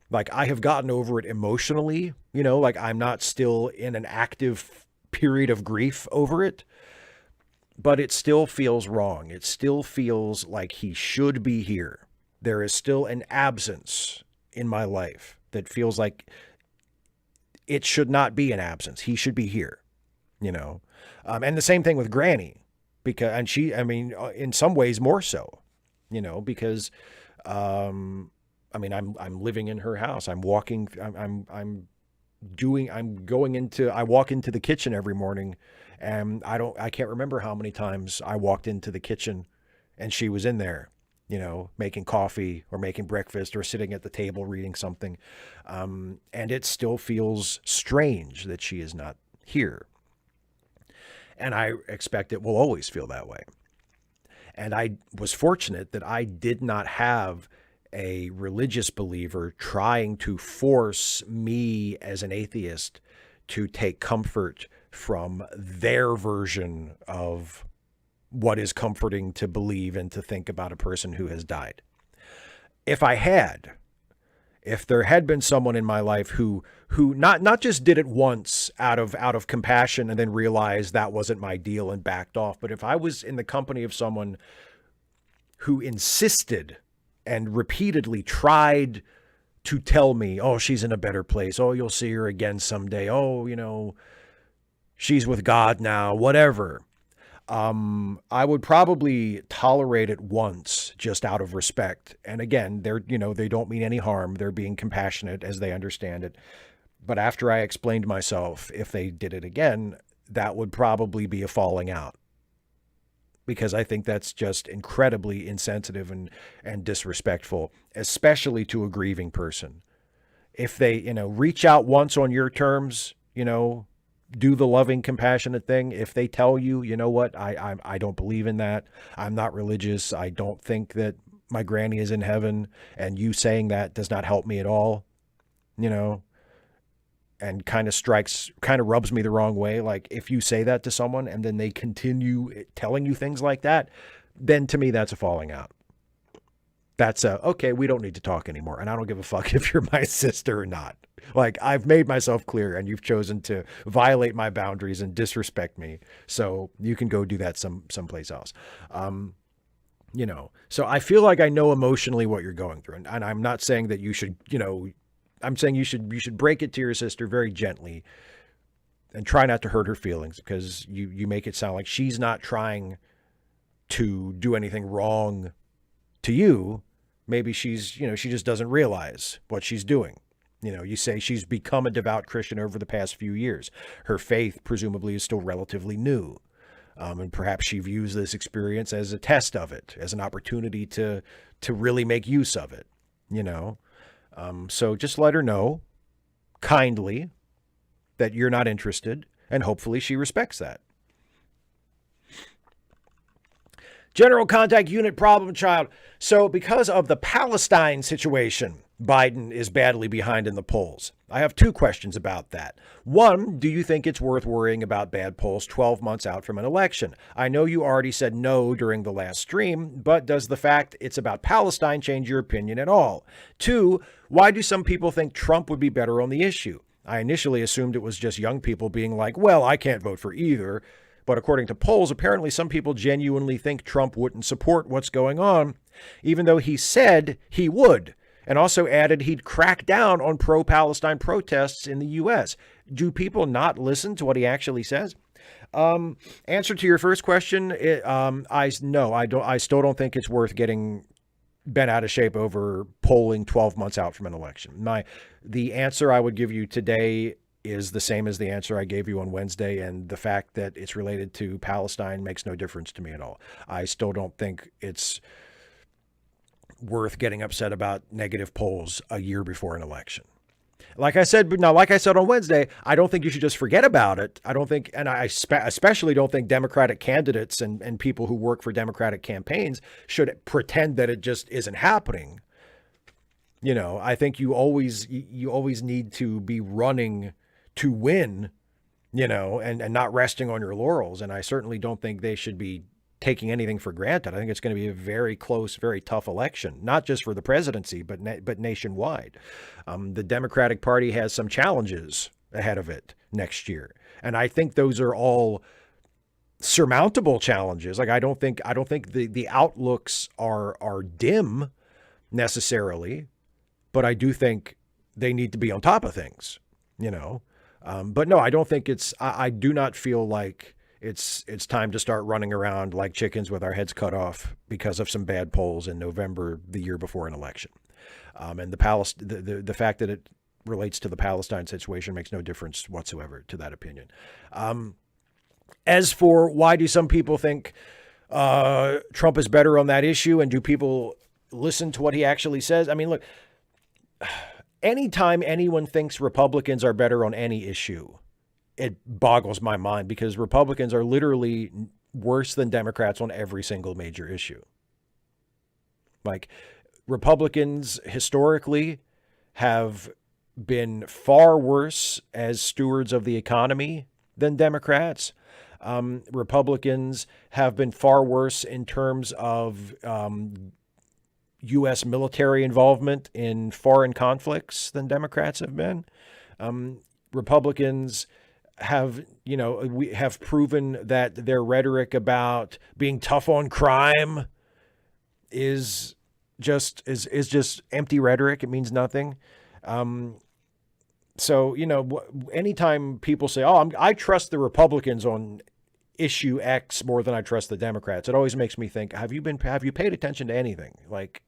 Like I have gotten over it emotionally, you know, like I'm not still in an active period of grief over it, but it still feels wrong. It still feels like he should be here. There is still an absence in my life that feels like it should not be an absence. He should be here, you know? And the same thing with Granny, and she, in some ways more so, you know, because, I'm living in her house. I walk into the kitchen every morning, and I can't remember how many times I walked into the kitchen and she was in there, you know, making coffee or making breakfast or sitting at the table reading something. And it still feels strange that she is not here. And I expect it will always feel that way. And I was fortunate that I did not have a religious believer trying to force me as an atheist to take comfort from their version of what is comforting to believe and to think about a person who has died. If I had, If there had been someone in my life who not just did it once out of compassion and then realized that wasn't my deal and backed off, but if I was in the company of someone who insisted and repeatedly tried to tell me, oh, she's in a better place. Oh, you'll see her again someday. Oh, she's with God now, whatever. I would probably tolerate it once just out of respect. And again, they don't mean any harm. They're being compassionate as they understand it. But after I explained myself, if they did it again, that would probably be a falling out. Because I think that's just incredibly insensitive and disrespectful, especially to a grieving person. If they, reach out once on your terms, do the loving, compassionate thing. If they tell you, you know what, I don't believe in that. I'm not religious. I don't think that my granny is in heaven. And you saying that does not help me at all, and kind of rubs me the wrong way. Like if you say that to someone and then they continue telling you things like that, then to me, that's a falling out. That's okay, we don't need to talk anymore. And I don't give a fuck if you're my sister or not. Like I've made myself clear and you've chosen to violate my boundaries and disrespect me. So you can go do that someplace else. So I feel like I know emotionally what you're going through. And I'm not saying that you should, I'm saying you should break it to your sister very gently and try not to hurt her feelings, because you make it sound like she's not trying to do anything wrong to you. Maybe she's, she just doesn't realize what she's doing. You say she's become a devout Christian over the past few years. Her faith presumably is still relatively new. And perhaps she views this experience as a test of it, as an opportunity to really make use of it, So just let her know kindly that you're not interested, and hopefully she respects that. General Contact Unit Problem Child. So because of the Palestine situation, Biden is badly behind in the polls. I have two questions about that. One, do you think it's worth worrying about bad polls 12 months out from an election? I know you already said no during the last stream, but does the fact it's about Palestine change your opinion at all? Two, why do some people think Trump would be better on the issue? I initially assumed it was just young people being like, well, I can't vote for either. But according to polls, apparently some people genuinely think Trump wouldn't support what's going on, even though he said he would, and also added he'd crack down on pro-Palestine protests in the U.S. Do people not listen to what he actually says? Answer to your first question, I still don't think it's worth getting bent out of shape over polling 12 months out from an election. The answer I would give you today is the same as the answer I gave you on Wednesday, and the fact that it's related to Palestine makes no difference to me at all. I still don't think it's worth getting upset about negative polls a year before an election. Like I said on Wednesday, I don't think you should just forget about it. I don't think, and I especially don't think Democratic candidates and people who work for Democratic campaigns should pretend that it just isn't happening. I think you always need to be running to win, and not resting on your laurels. And I certainly don't think they should be taking anything for granted. I think it's going to be a very close, very tough election, not just for the presidency, but nationwide. The Democratic Party has some challenges ahead of it next year. And I think those are all surmountable challenges. Like, I don't think the outlooks are dim necessarily, but I do think they need to be on top of things, But no, I don't think I do not feel like it's time to start running around like chickens with our heads cut off because of some bad polls in November the year before an election. And the fact that it relates to the Palestine situation makes no difference whatsoever to that opinion. As for why do some people think Trump is better on that issue, and do people listen to what he actually says? I mean, look, anytime anyone thinks Republicans are better on any issue, it boggles my mind, because Republicans are literally worse than Democrats on every single major issue. Like, Republicans historically have been far worse as stewards of the economy than Democrats. Republicans have been far worse in terms of U.S. military involvement in foreign conflicts than Democrats have been. Republicans have, we have proven that their rhetoric about being tough on crime is just empty rhetoric. It means nothing. So, anytime people say, "Oh, I trust the Republicans on issue X more than I trust the Democrats," it always makes me think, have you paid attention to anything? Like,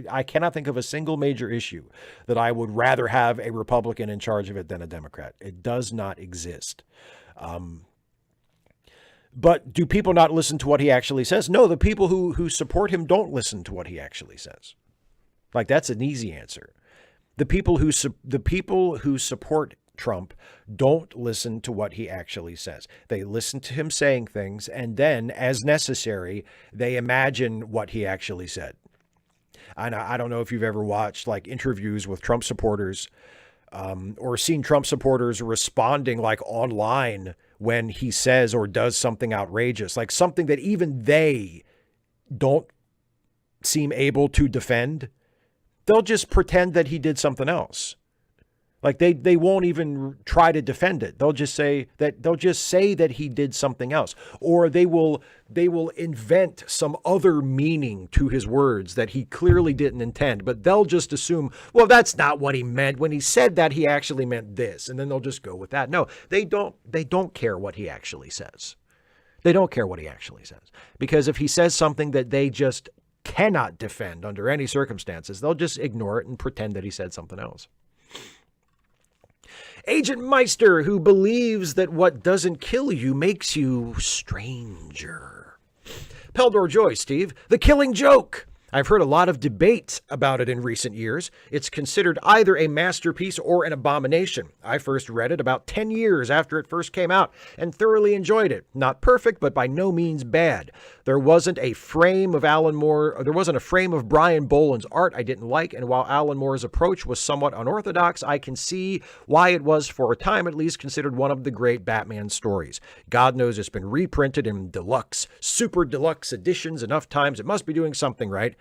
I cannot think of a single major issue that I would rather have a Republican in charge of it than a Democrat. It does not exist. But do people not listen to what he actually says? No, the people who support him don't listen to what he actually says. Like, that's an easy answer. The people who support Trump don't listen to what he actually says. They listen to him saying things, and then, as necessary, they imagine what he actually said. And I don't know if you've ever watched like interviews with Trump supporters or seen Trump supporters responding like online when he says or does something outrageous, like something that even they don't seem able to defend. They'll just pretend that he did something else. Like they won't even try to defend it. They'll just say that he did something else, or they will invent some other meaning to his words that he clearly didn't intend, but they'll just assume, well, that's not what he meant. When he said that, he actually meant this, and then they'll just go with that. No, they don't care what he actually says. They don't care what he actually says, because if he says something that they just cannot defend under any circumstances, they'll just ignore it and pretend that he said something else. Agent Meister, who believes that what doesn't kill you makes you stranger. Peldor Joy, Steve, The Killing Joke. I've heard a lot of debate about it in recent years. It's considered either a masterpiece or an abomination. I first read it about 10 years after it first came out and thoroughly enjoyed it. Not perfect, but by no means bad. There wasn't a frame of Brian Boland's art I didn't like, and while Alan Moore's approach was somewhat unorthodox, I can see why it was, for a time at least, considered one of the great Batman stories. God knows it's been reprinted in deluxe, super deluxe editions enough times. It must be doing something right.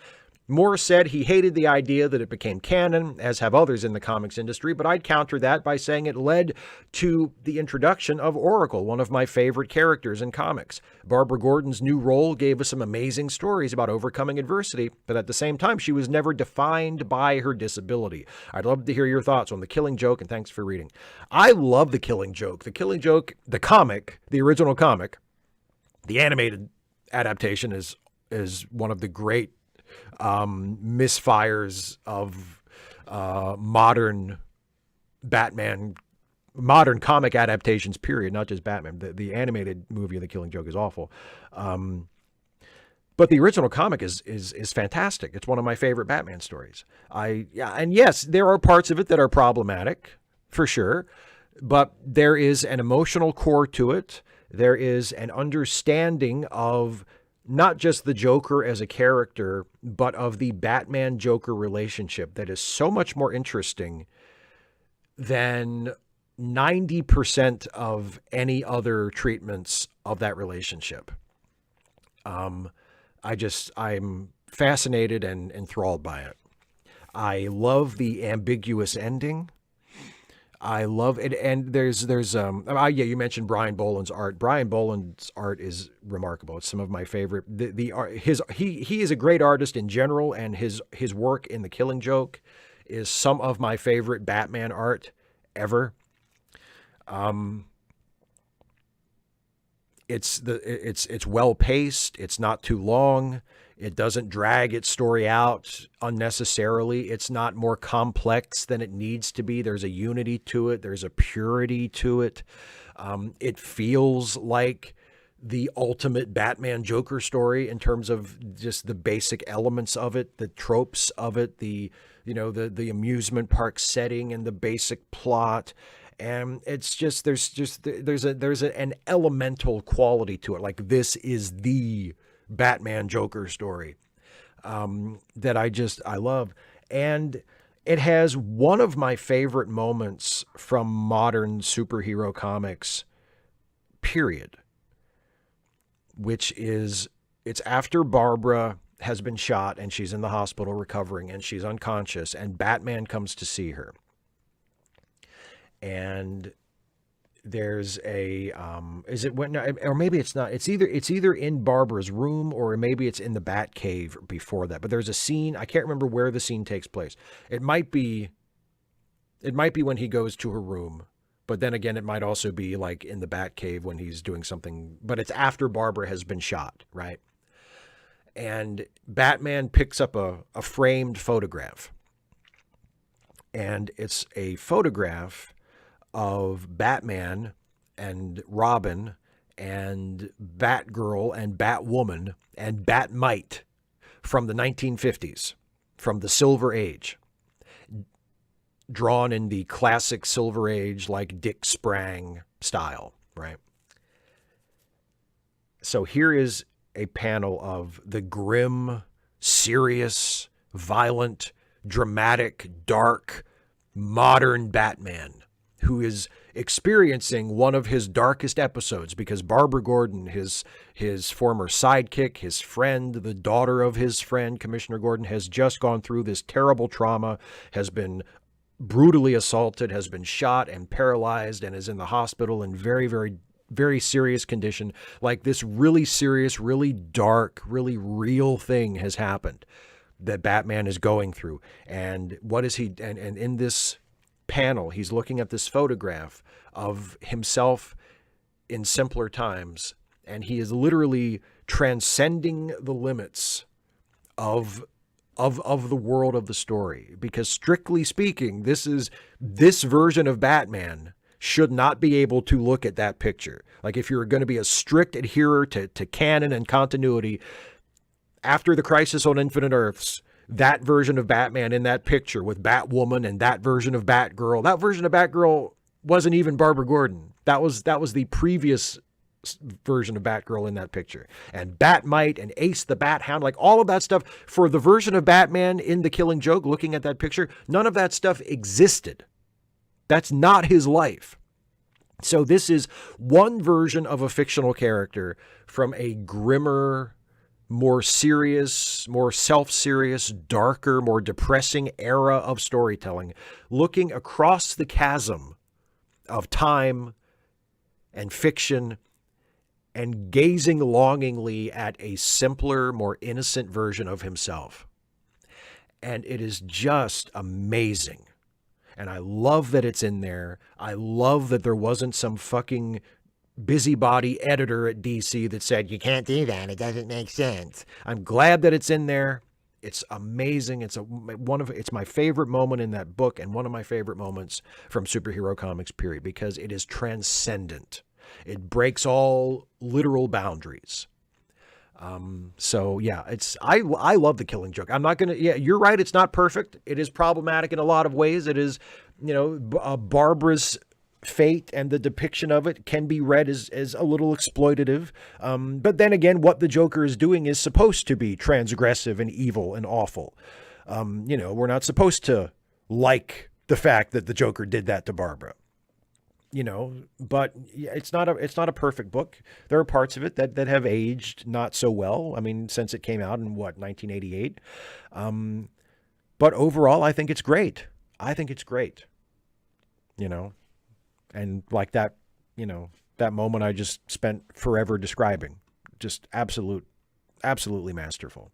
Moore said he hated the idea that it became canon, as have others in the comics industry, but I'd counter that by saying it led to the introduction of Oracle, one of my favorite characters in comics. Barbara Gordon's new role gave us some amazing stories about overcoming adversity, but at the same time, she was never defined by her disability. I'd love to hear your thoughts on The Killing Joke, and thanks for reading. I love The Killing Joke. The Killing Joke, the comic, the original comic, the animated adaptation is one of the great misfires of modern comic adaptations, period, not just Batman. The animated movie of The Killing Joke is awful. But the original comic is fantastic. It's one of my favorite Batman stories. And yes, there are parts of it that are problematic, for sure, but there is an emotional core to it. There is an understanding of not just the Joker as a character, but of the Batman-Joker relationship that is so much more interesting than 90% of any other treatments of that relationship. I'm fascinated and enthralled by it. I love the ambiguous ending. I love it. And you mentioned Brian Boland's art. Brian Boland's art is remarkable. It's some of my favorite. He is a great artist in general, and his work in The Killing Joke is some of my favorite Batman art ever. It's well paced. It's not too long. It doesn't drag its story out unnecessarily. It's not more complex than it needs to be. There's a unity to it. There's a purity to it. It feels like the ultimate Batman Joker story in terms of just the basic elements of it, the tropes of it, the amusement park setting and the basic plot. And it's just, there's an elemental quality to it. Like, this is the Batman Joker story that I love. And it has one of my favorite moments from modern superhero comics, period, which is, it's after Barbara has been shot and she's in the hospital recovering and she's unconscious, and Batman comes to see her. And there's a is it when, or maybe it's not, it's either in Barbara's room or maybe it's in the Bat Cave before that, but there's a scene, I can't remember where the scene takes place. It might be when he goes to her room, but then again it might also be like in the Bat Cave when he's doing something, but it's after Barbara has been shot, right? And Batman picks up a framed photograph, and it's a photograph of Batman and Robin and Batgirl and Batwoman and Batmite from the 1950s, from the Silver Age, drawn in the classic Silver Age, like Dick Sprang style, right? So here is a panel of the grim, serious, violent, dramatic, dark, modern Batman, who is experiencing one of his darkest episodes because Barbara Gordon, his former sidekick, his friend, the daughter of his friend, Commissioner Gordon, has just gone through this terrible trauma, has been brutally assaulted, has been shot and paralyzed, and is in the hospital in very, very, very serious condition. Like, this really serious, really dark, really real thing has happened that Batman is going through. And what is he, and in this panel, he's looking at this photograph of himself in simpler times, and he is literally transcending the limits of the world of the story, because strictly speaking, this version of Batman should not be able to look at that picture. Like, if you're going to be a strict adherer to canon and continuity, after the Crisis on Infinite Earths, that version of Batman in that picture with Batwoman and that version of Batgirl wasn't even Barbara Gordon. That was the previous version of Batgirl in that picture. And Batmite and Ace the Bat Hound, like all of that stuff, for the version of Batman in The Killing Joke, looking at that picture, none of that stuff existed. That's not his life. So this is one version of a fictional character from a grimmer, more serious, more self-serious, darker, more depressing era of storytelling, looking across the chasm of time and fiction and gazing longingly at a simpler, more innocent version of himself. And it is just amazing. And I love that it's in there. I love that there wasn't some fucking busybody editor at DC that said, you can't do that, it doesn't make sense. I'm glad that it's in there. It's amazing. It's my favorite moment in that book, and one of my favorite moments from superhero comics, period, because it is transcendent. It breaks all literal boundaries. So yeah, I love The Killing Joke. I'm not going to, yeah, you're right. It's not perfect. It is problematic in a lot of ways. It is, Barbara's fate and the depiction of it can be read as a little exploitative. But then again, what the Joker is doing is supposed to be transgressive and evil and awful. We're not supposed to like the fact that the Joker did that to Barbara. But it's not a perfect book. There are parts of it that have aged not so well. I mean, since it came out in 1988. But overall, I think it's great. And like that, that moment I just spent forever describing, just absolutely masterful.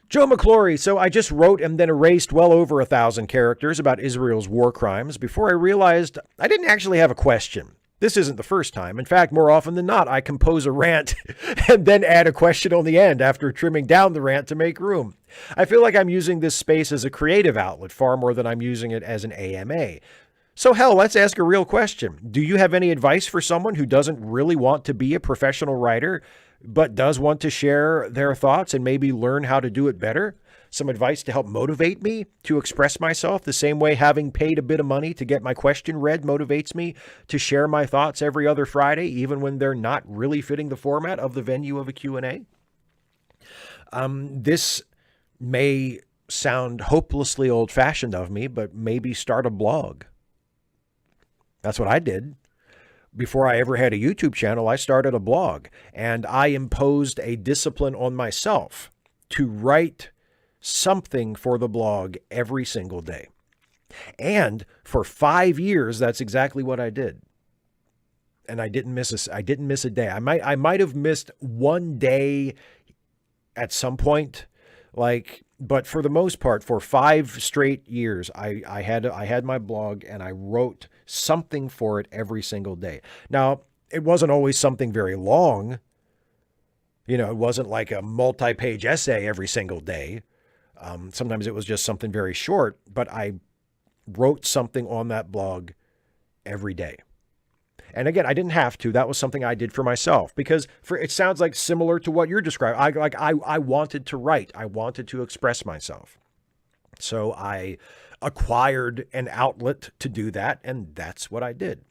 Joe McClory. So I just wrote and then erased well over 1,000 characters about Israel's war crimes before I realized I didn't actually have a question. This isn't the first time. In fact, more often than not, I compose a rant and then add a question on the end after trimming down the rant to make room. I feel like I'm using this space as a creative outlet far more than I'm using it as an AMA. So hell, let's ask a real question. Do you have any advice for someone who doesn't really want to be a professional writer, but does want to share their thoughts and maybe learn how to do it better? Some advice to help motivate me to express myself the same way having paid a bit of money to get my question read motivates me to share my thoughts every other Friday, even when they're not really fitting the format of the venue of a Q&A. This may sound hopelessly old-fashioned of me, but maybe start a blog. That's what I did. Before I ever had a YouTube channel, I started a blog, and I imposed a discipline on myself to write something for the blog every single day. And for 5 years, that's exactly what I did. And I didn't miss a day. I might have missed one day at some point, but for the most part, for 5 straight years, I had my blog, and I wrote something for it every single day. Now, it wasn't always something very long. It wasn't like a multi-page essay every single day. Sometimes it was just something very short, but I wrote something on that blog every day. And again, I didn't have to. That was something I did for myself, because it sounds like similar to what you're describing. I wanted to write. I wanted to express myself. So I acquired an outlet to do that, and that's what I did.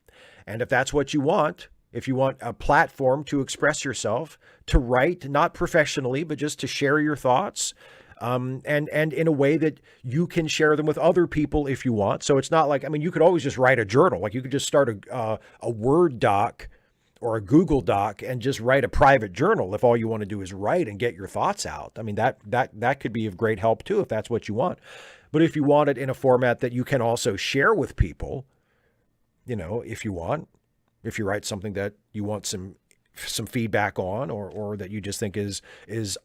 And if that's what you want, if you want a platform to express yourself, to write, not professionally, but just to share your thoughts, and in a way that you can share them with other people if you want. So it's not like, you could always just write a journal. Like, you could just start a Word doc or a Google doc and just write a private journal if all you want to do is write and get your thoughts out. That could be of great help too, if that's what you want. But if you want it in a format that you can also share with people, if you want, if you write something that you want some feedback on, or that you just think is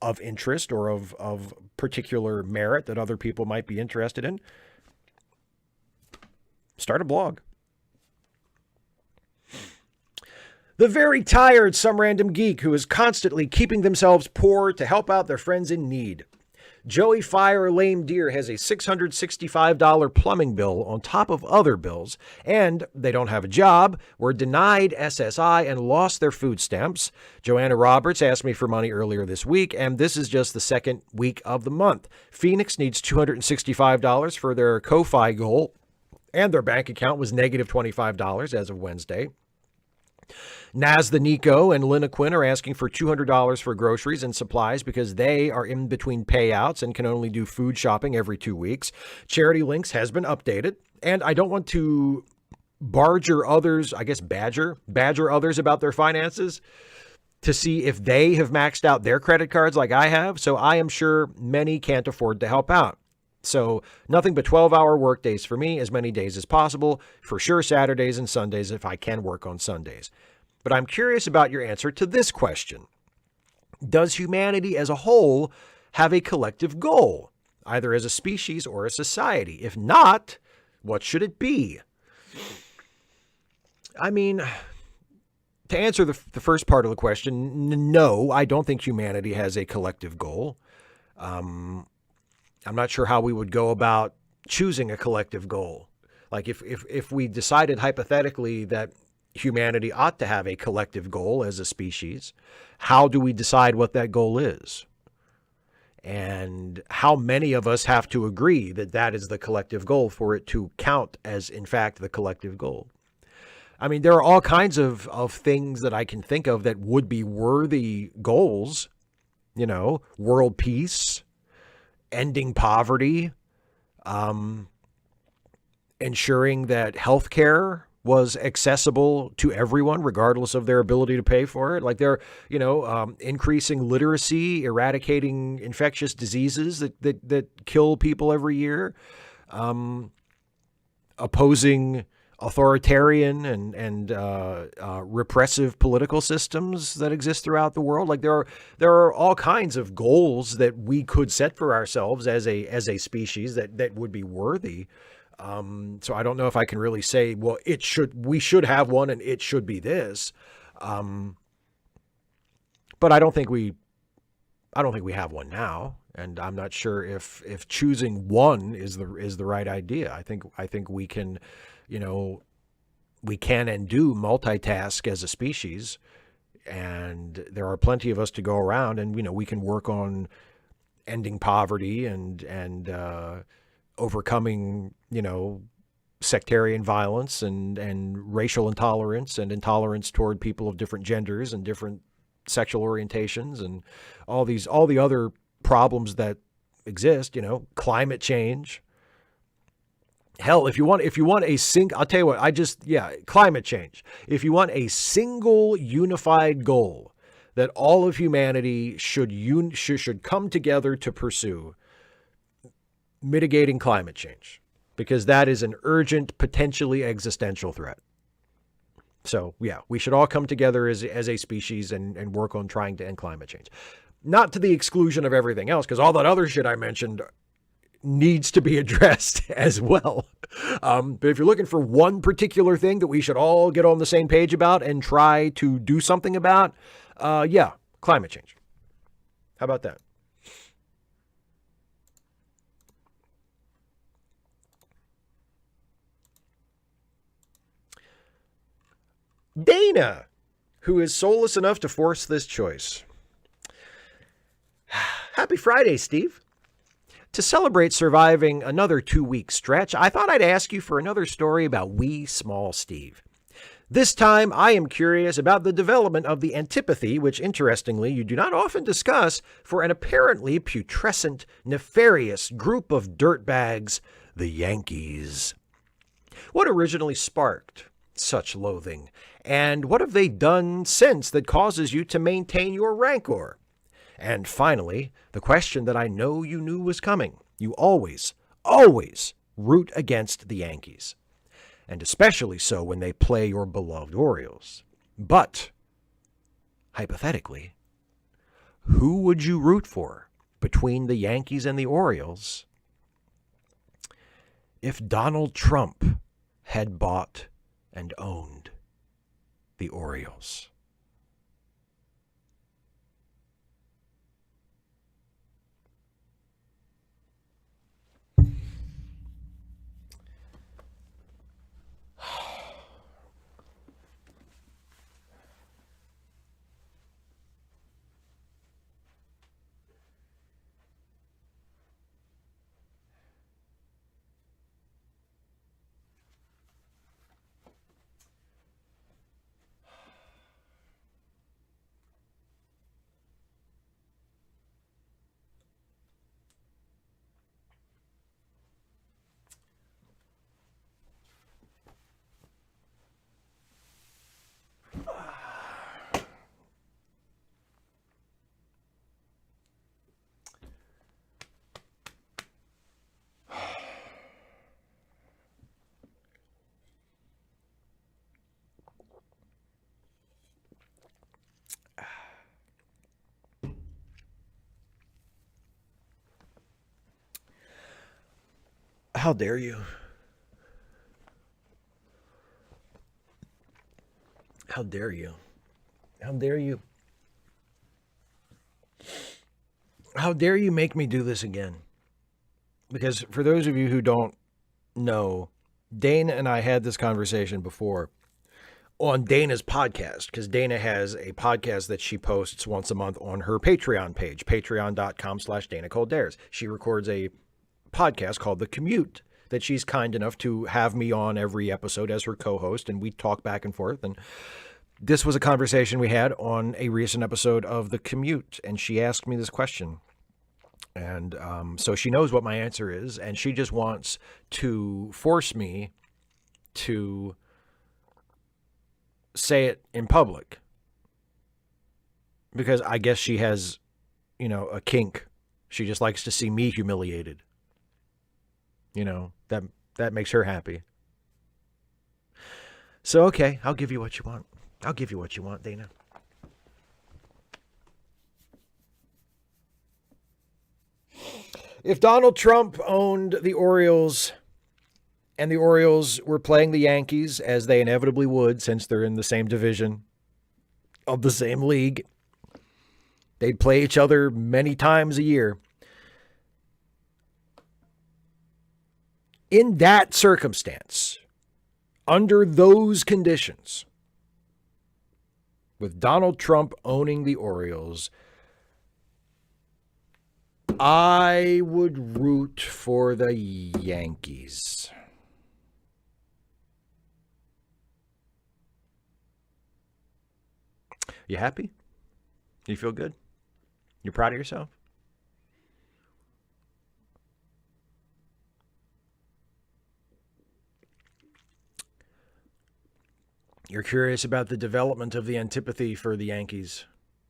of interest or of particular merit that other people might be interested in, start a blog. The very tired some random geek who is constantly keeping themselves poor to help out their friends in need. Joey Fire Lame Deer has a $665 plumbing bill on top of other bills, and they don't have a job, were denied SSI, and lost their food stamps. Joanna Roberts asked me for money earlier this week, and this is just the second week of the month. Phoenix needs $265 for their Ko-Fi goal, and their bank account was negative $25 as of Wednesday. Naz the Nico and Lynn Quinn are asking for $200 for groceries and supplies because they are in between payouts and can only do food shopping every 2 weeks. Charity Links has been updated, and I don't want to badger others about their finances to see if they have maxed out their credit cards like I have. So I am sure many can't afford to help out. So nothing but 12-hour work days for me, as many days as possible. For sure, Saturdays and Sundays if I can work on Sundays. But I'm curious about your answer to this question. Does humanity as a whole have a collective goal, either as a species or a society? If not, what should it be? To answer the first part of the question, no, I don't think humanity has a collective goal. I'm not sure how we would go about choosing a collective goal. Like if we decided hypothetically that humanity ought to have a collective goal as a species, how do we decide what that goal is? And how many of us have to agree that that is the collective goal for it to count as, in fact, the collective goal? There are all kinds of things that I can think of that would be worthy goals, world peace, ending poverty, ensuring that healthcare was accessible to everyone, regardless of their ability to pay for it. Like increasing literacy, eradicating infectious diseases that kill people every year, opposing authoritarian and repressive political systems that exist throughout the world. Like there are all kinds of goals that we could set for ourselves as a species that would be worthy. So I don't know if I can really say, well, we should have one and it should be this. But I don't think we have one now. And I'm not sure if choosing one is the right idea. I think we can, we can and do multitask as a species, and there are plenty of us to go around, and we can work on ending poverty and overcoming sectarian violence and racial intolerance and intolerance toward people of different genders and different sexual orientations and all the other problems that exist, climate change, Hell, if you want I'll tell you what, climate change. If you want a single unified goal that all of humanity should come together to pursue, mitigating climate change, because that is an urgent, potentially existential threat. So yeah, we should all come together as a species and work on trying to end climate change. Not to the exclusion of everything else, because all that other shit I mentioned needs to be addressed as well. But if you're looking for one particular thing that we should all get on the same page about and try to do something about, climate change. How about that? Dana, who is soulless enough to force this choice. Happy Friday, Steve. To celebrate surviving another 2-week stretch, I thought I'd ask you for another story about wee small Steve. This time, I am curious about the development of the antipathy, which, interestingly, you do not often discuss, for an apparently putrescent, nefarious group of dirtbags, the Yankees. What originally sparked such loathing, and what have they done since that causes you to maintain your rancor? And finally, the question that I know you knew was coming. You always root against the Yankees, and especially so when they play your beloved Orioles. But, hypothetically, who would you root for between the Yankees and the Orioles if Donald Trump had bought and owned the Orioles? How dare you? How dare you? How dare you? How dare you make me do this again? Because for those of you who don't know, Dana and I had this conversation before on Dana's podcast, because Dana has a podcast that she posts once a month on her Patreon page, patreon.com/DanaColdares. She records a podcast called The Commute that she's kind enough to have me on every episode as her co-host, and we talk back and forth. And this was a conversation we had on a recent episode of The Commute, and she asked me this question. And so she knows what my answer is, and she just wants to force me to say it in public, because I guess she has, a kink. She just likes to see me humiliated. That makes her happy. So, okay, I'll give you what you want. I'll give you what you want, Dana. If Donald Trump owned the Orioles and the Orioles were playing the Yankees, as they inevitably would since they're in the same division of the same league, they'd play each other many times a year. In that circumstance, under those conditions, with Donald Trump owning the Orioles, I would root for the Yankees. You happy? You feel good? You proud of yourself? You're curious about the development of the antipathy for the Yankees.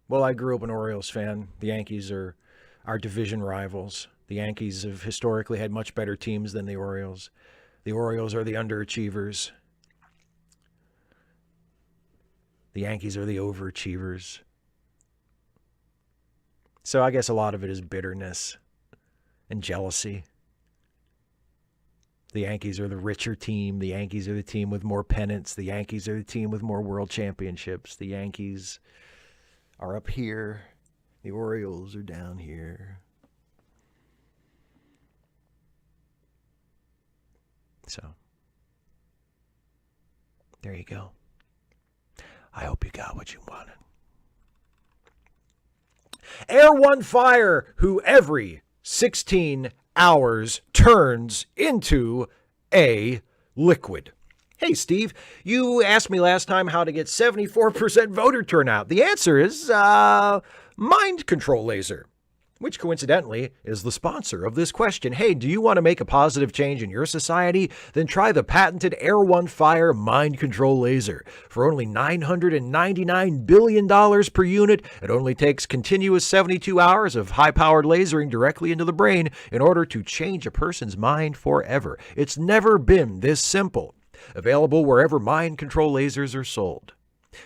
Well, I grew up an Orioles fan. The Yankees are our division rivals. The Yankees have historically had much better teams than the Orioles. The Orioles are the underachievers. The Yankees are the overachievers. So I guess a lot of it is bitterness and jealousy. The Yankees are the richer team. The Yankees are the team with more pennants. The Yankees are the team with more world championships. The Yankees are up here. The Orioles are down here. So, there you go. I hope you got what you wanted. Air One Fire, who every 16 hours turns into a liquid. Hey, Steve, you asked me last time how to get 74% voter turnout. The answer is mind control laser, which coincidentally is the sponsor of this question. Hey, do you want to make a positive change in your society? Then try the patented Air One Fire mind control laser. For only $999 billion per unit, it only takes continuous 72 hours of high-powered lasering directly into the brain in order to change a person's mind forever. It's never been this simple. Available wherever mind control lasers are sold.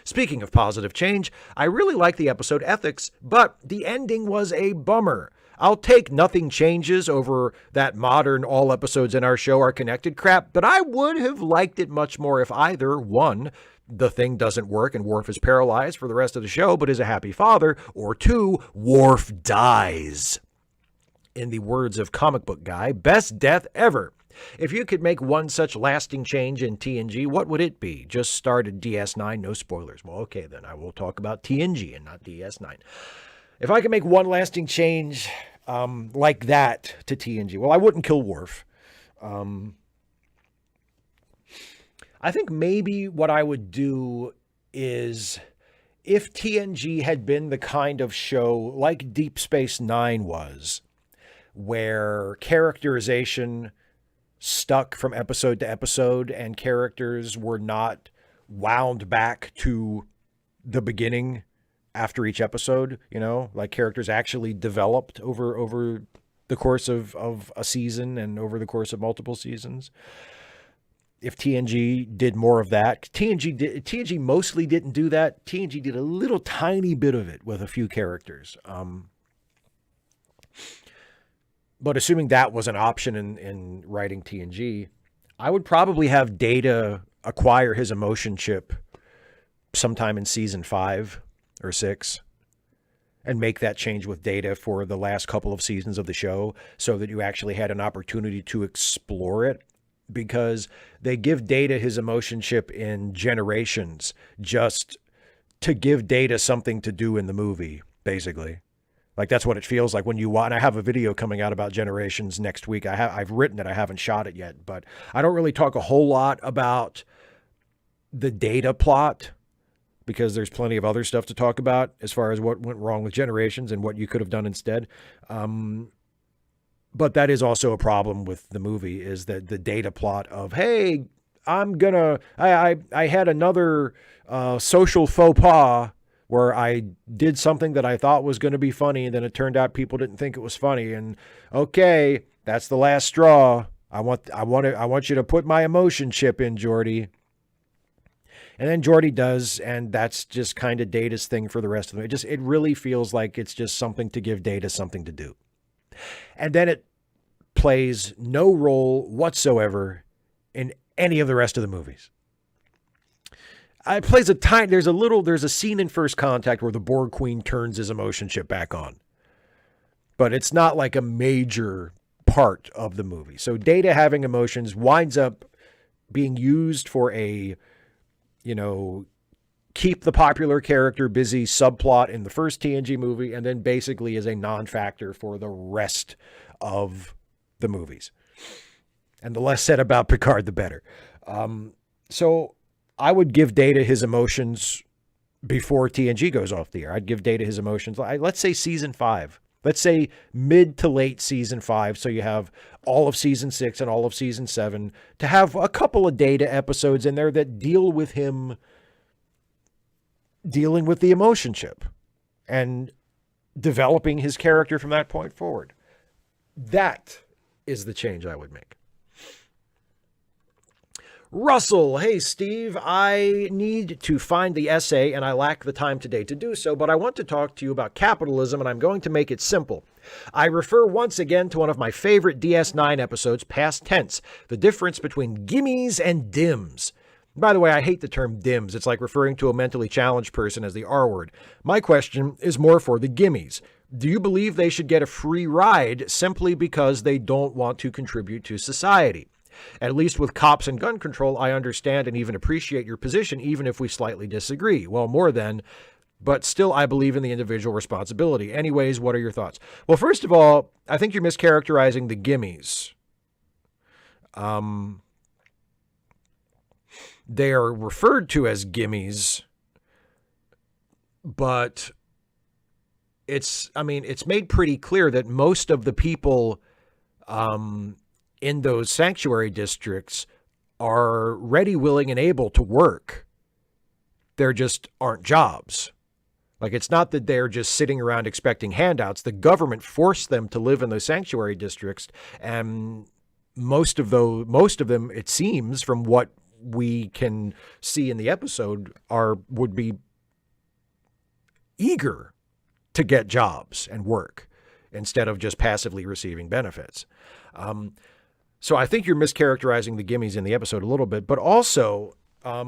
Speaking of positive change, I really like the episode Ethics, but the ending was a bummer. I'll take nothing changes over that modern all episodes in our show are connected crap, but I would have liked it much more if either, one, the thing doesn't work and Worf is paralyzed for the rest of the show but is a happy father, or two, Worf dies. In the words of comic book guy, best death ever. If you could make one such lasting change in TNG, what would it be? Just started DS9, no spoilers. Well, okay, then I will talk about TNG and not DS9. If I could make one lasting change like that to TNG, well, I wouldn't kill Worf. I think maybe what I would do is, if TNG had been the kind of show like Deep Space Nine was, where characterization stuck from episode to episode and characters were not wound back to the beginning after each episode, you know, like characters actually developed over the course of a season and over the course of multiple seasons. If TNG did more of that, TNG mostly didn't do that. TNG did a little tiny bit of it with a few characters. But assuming that was an option in writing TNG, I would probably have Data acquire his emotion chip sometime in season 5 or 6 and make that change with Data for the last couple of seasons of the show so that you actually had an opportunity to explore it, because they give Data his emotion chip in Generations just to give Data something to do in the movie, basically. Like, that's what it feels like when you watch. And I have a video coming out about Generations next week. I've written it. I haven't shot it yet, but I don't really talk a whole lot about the Data plot because there's plenty of other stuff to talk about as far as what went wrong with Generations and what you could have done instead. But that is also a problem with the movie, is that the Data plot of, hey, I had another social faux pas where I did something that I thought was going to be funny, and then it turned out people didn't think it was funny. And okay, that's the last straw. I want you to put my emotion chip in, Geordi. And then Geordi does, and that's just kind of Data's thing for the rest of them. It really feels like it's just something to give Data something to do. And then it plays no role whatsoever in any of the rest of the movies. It plays there's a scene in First Contact where the Borg Queen turns his emotion chip back on. But it's not like a major part of the movie. So Data having emotions winds up being used for a, keep the popular character busy subplot in the first TNG movie, and then basically is a non-factor for the rest of the movies. And the less said about Picard, the better. So I would give Data his emotions before TNG goes off the air. I'd give Data his emotions. Let's say season 5. Let's say mid to late season 5. So you have all of season 6 and all of season 7 to have a couple of Data episodes in there that deal with him dealing with the emotion chip and developing his character from that point forward. That is the change I would make. Russell, hey Steve, I need to find the essay and I lack the time today to do so, but I want to talk to you about capitalism and I'm going to make it simple. I refer once again to one of my favorite DS9 episodes, Past Tense, the difference between gimmies and dims. By the way, I hate the term dims. It's like referring to a mentally challenged person as the R word. My question is more for the gimmies. Do you believe they should get a free ride simply because they don't want to contribute to society? At least with cops and gun control, I understand and even appreciate your position, even if we slightly disagree. Well, more than, but still I believe in the individual responsibility. Anyways, what are your thoughts? Well, first of all, I think you're mischaracterizing the gimmies. They are referred to as gimmies, but it's made pretty clear that most of the people in those sanctuary districts are ready, willing, and able to work. There just aren't jobs. Like, it's not that they're just sitting around expecting handouts. The government forced them to live in those sanctuary districts, and most of them, it seems, from what we can see in the episode, would be eager to get jobs and work instead of just passively receiving benefits. So I think you're mischaracterizing the gimmies in the episode a little bit, but also, I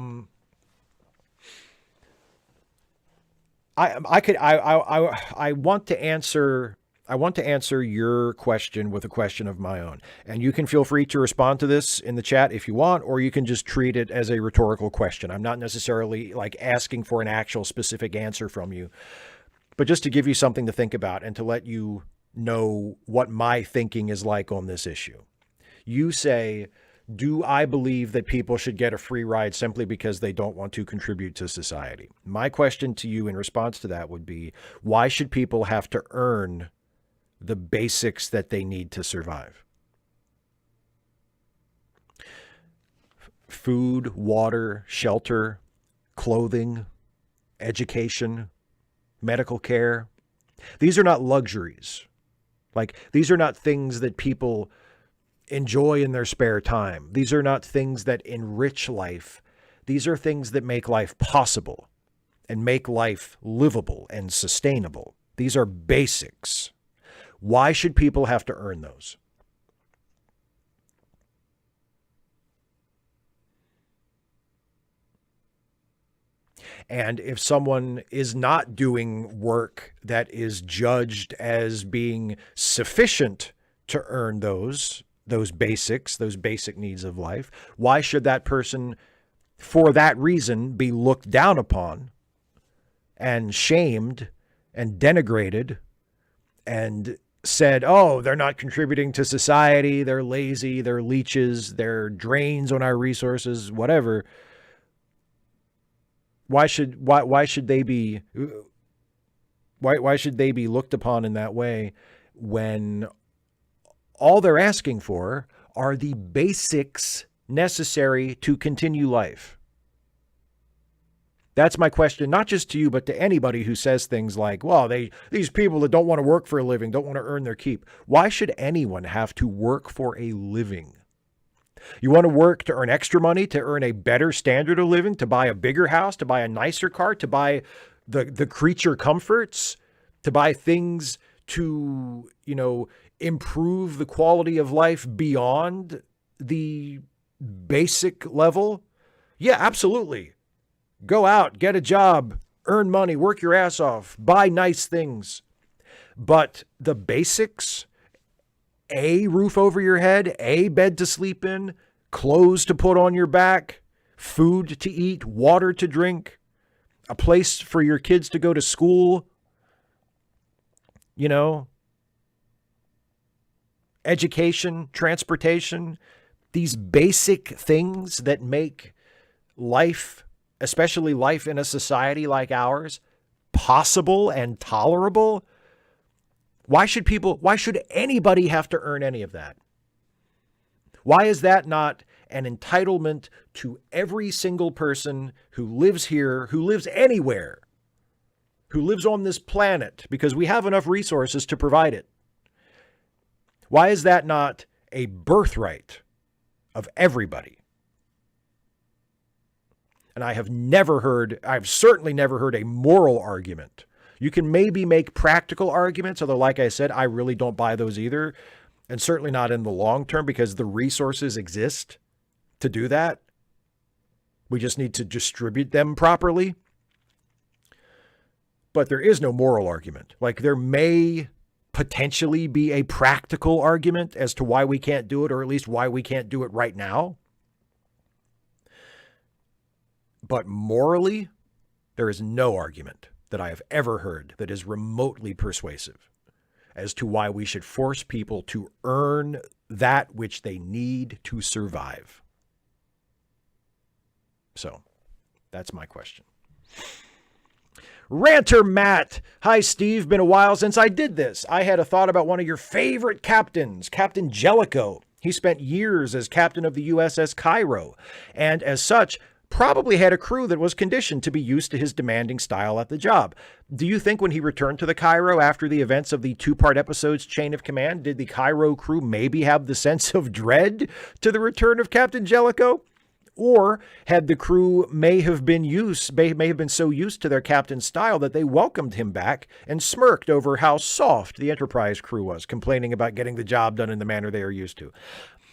want to answer your question with a question of my own, and you can feel free to respond to this in the chat if you want, or you can just treat it as a rhetorical question. I'm not necessarily like asking for an actual specific answer from you, but just to give you something to think about and to let you know what my thinking is like on this issue. You say, do I believe that people should get a free ride simply because they don't want to contribute to society? My question to you in response to that would be, why should people have to earn the basics that they need to survive? Food, water, shelter, clothing, education, medical care. These are not luxuries. Like, these are not things that people enjoy in their spare time. These are not things that enrich life. These are things that make life possible and make life livable and sustainable. These are basics. Why should people have to earn those? And if someone is not doing work that is judged as being sufficient to earn those basics, those basic needs of life, why should that person, for that reason, be looked down upon and shamed and denigrated and said, oh, they're not contributing to society, they're lazy, they're leeches, they're drains on our resources, whatever? Why should they be looked upon in that way when all they're asking for are the basics necessary to continue life? That's my question, not just to you, but to anybody who says things like, well, these people that don't want to work for a living, don't want to earn their keep. Why should anyone have to work for a living? You want to work to earn extra money, to earn a better standard of living, to buy a bigger house, to buy a nicer car, to buy the creature comforts, to buy things to, improve the quality of life beyond the basic level? Yeah, absolutely. Go out, get a job, earn money, work your ass off, buy nice things. But the basics, a roof over your head, a bed to sleep in, clothes to put on your back, food to eat, water to drink, a place for your kids to go to school, education, transportation, these basic things that make life, especially life in a society like ours, possible and tolerable. Why should anybody have to earn any of that? Why is that not an entitlement to every single person who lives here, who lives anywhere who lives on this planet because we have enough resources to provide it. Why is that not a birthright of everybody? And I've certainly never heard a moral argument. You can maybe make practical arguments, although like I said, I really don't buy those either. And certainly not in the long term because the resources exist to do that. We just need to distribute them properly. But there is no moral argument. Like there may potentially be a practical argument as to why we can't do it, or at least why we can't do it right now. But morally, there is no argument that I have ever heard that is remotely persuasive as to why we should force people to earn that which they need to survive. So, that's my question. Ranter Matt. Hi, Steve. Been a while since I did this. I had a thought about one of your favorite captains, Captain Jellicoe. He spent years as captain of the USS Cairo, and as such, probably had a crew that was conditioned to be used to his demanding style at the job. Do you think when he returned to the Cairo after the events of the 2-part episode's Chain of Command, did the Cairo crew maybe have the sense of dread to the return of Captain Jellicoe? Or had the crew may have been so used to their captain's style that they welcomed him back and smirked over how soft the Enterprise crew was, complaining about getting the job done in the manner they are used to?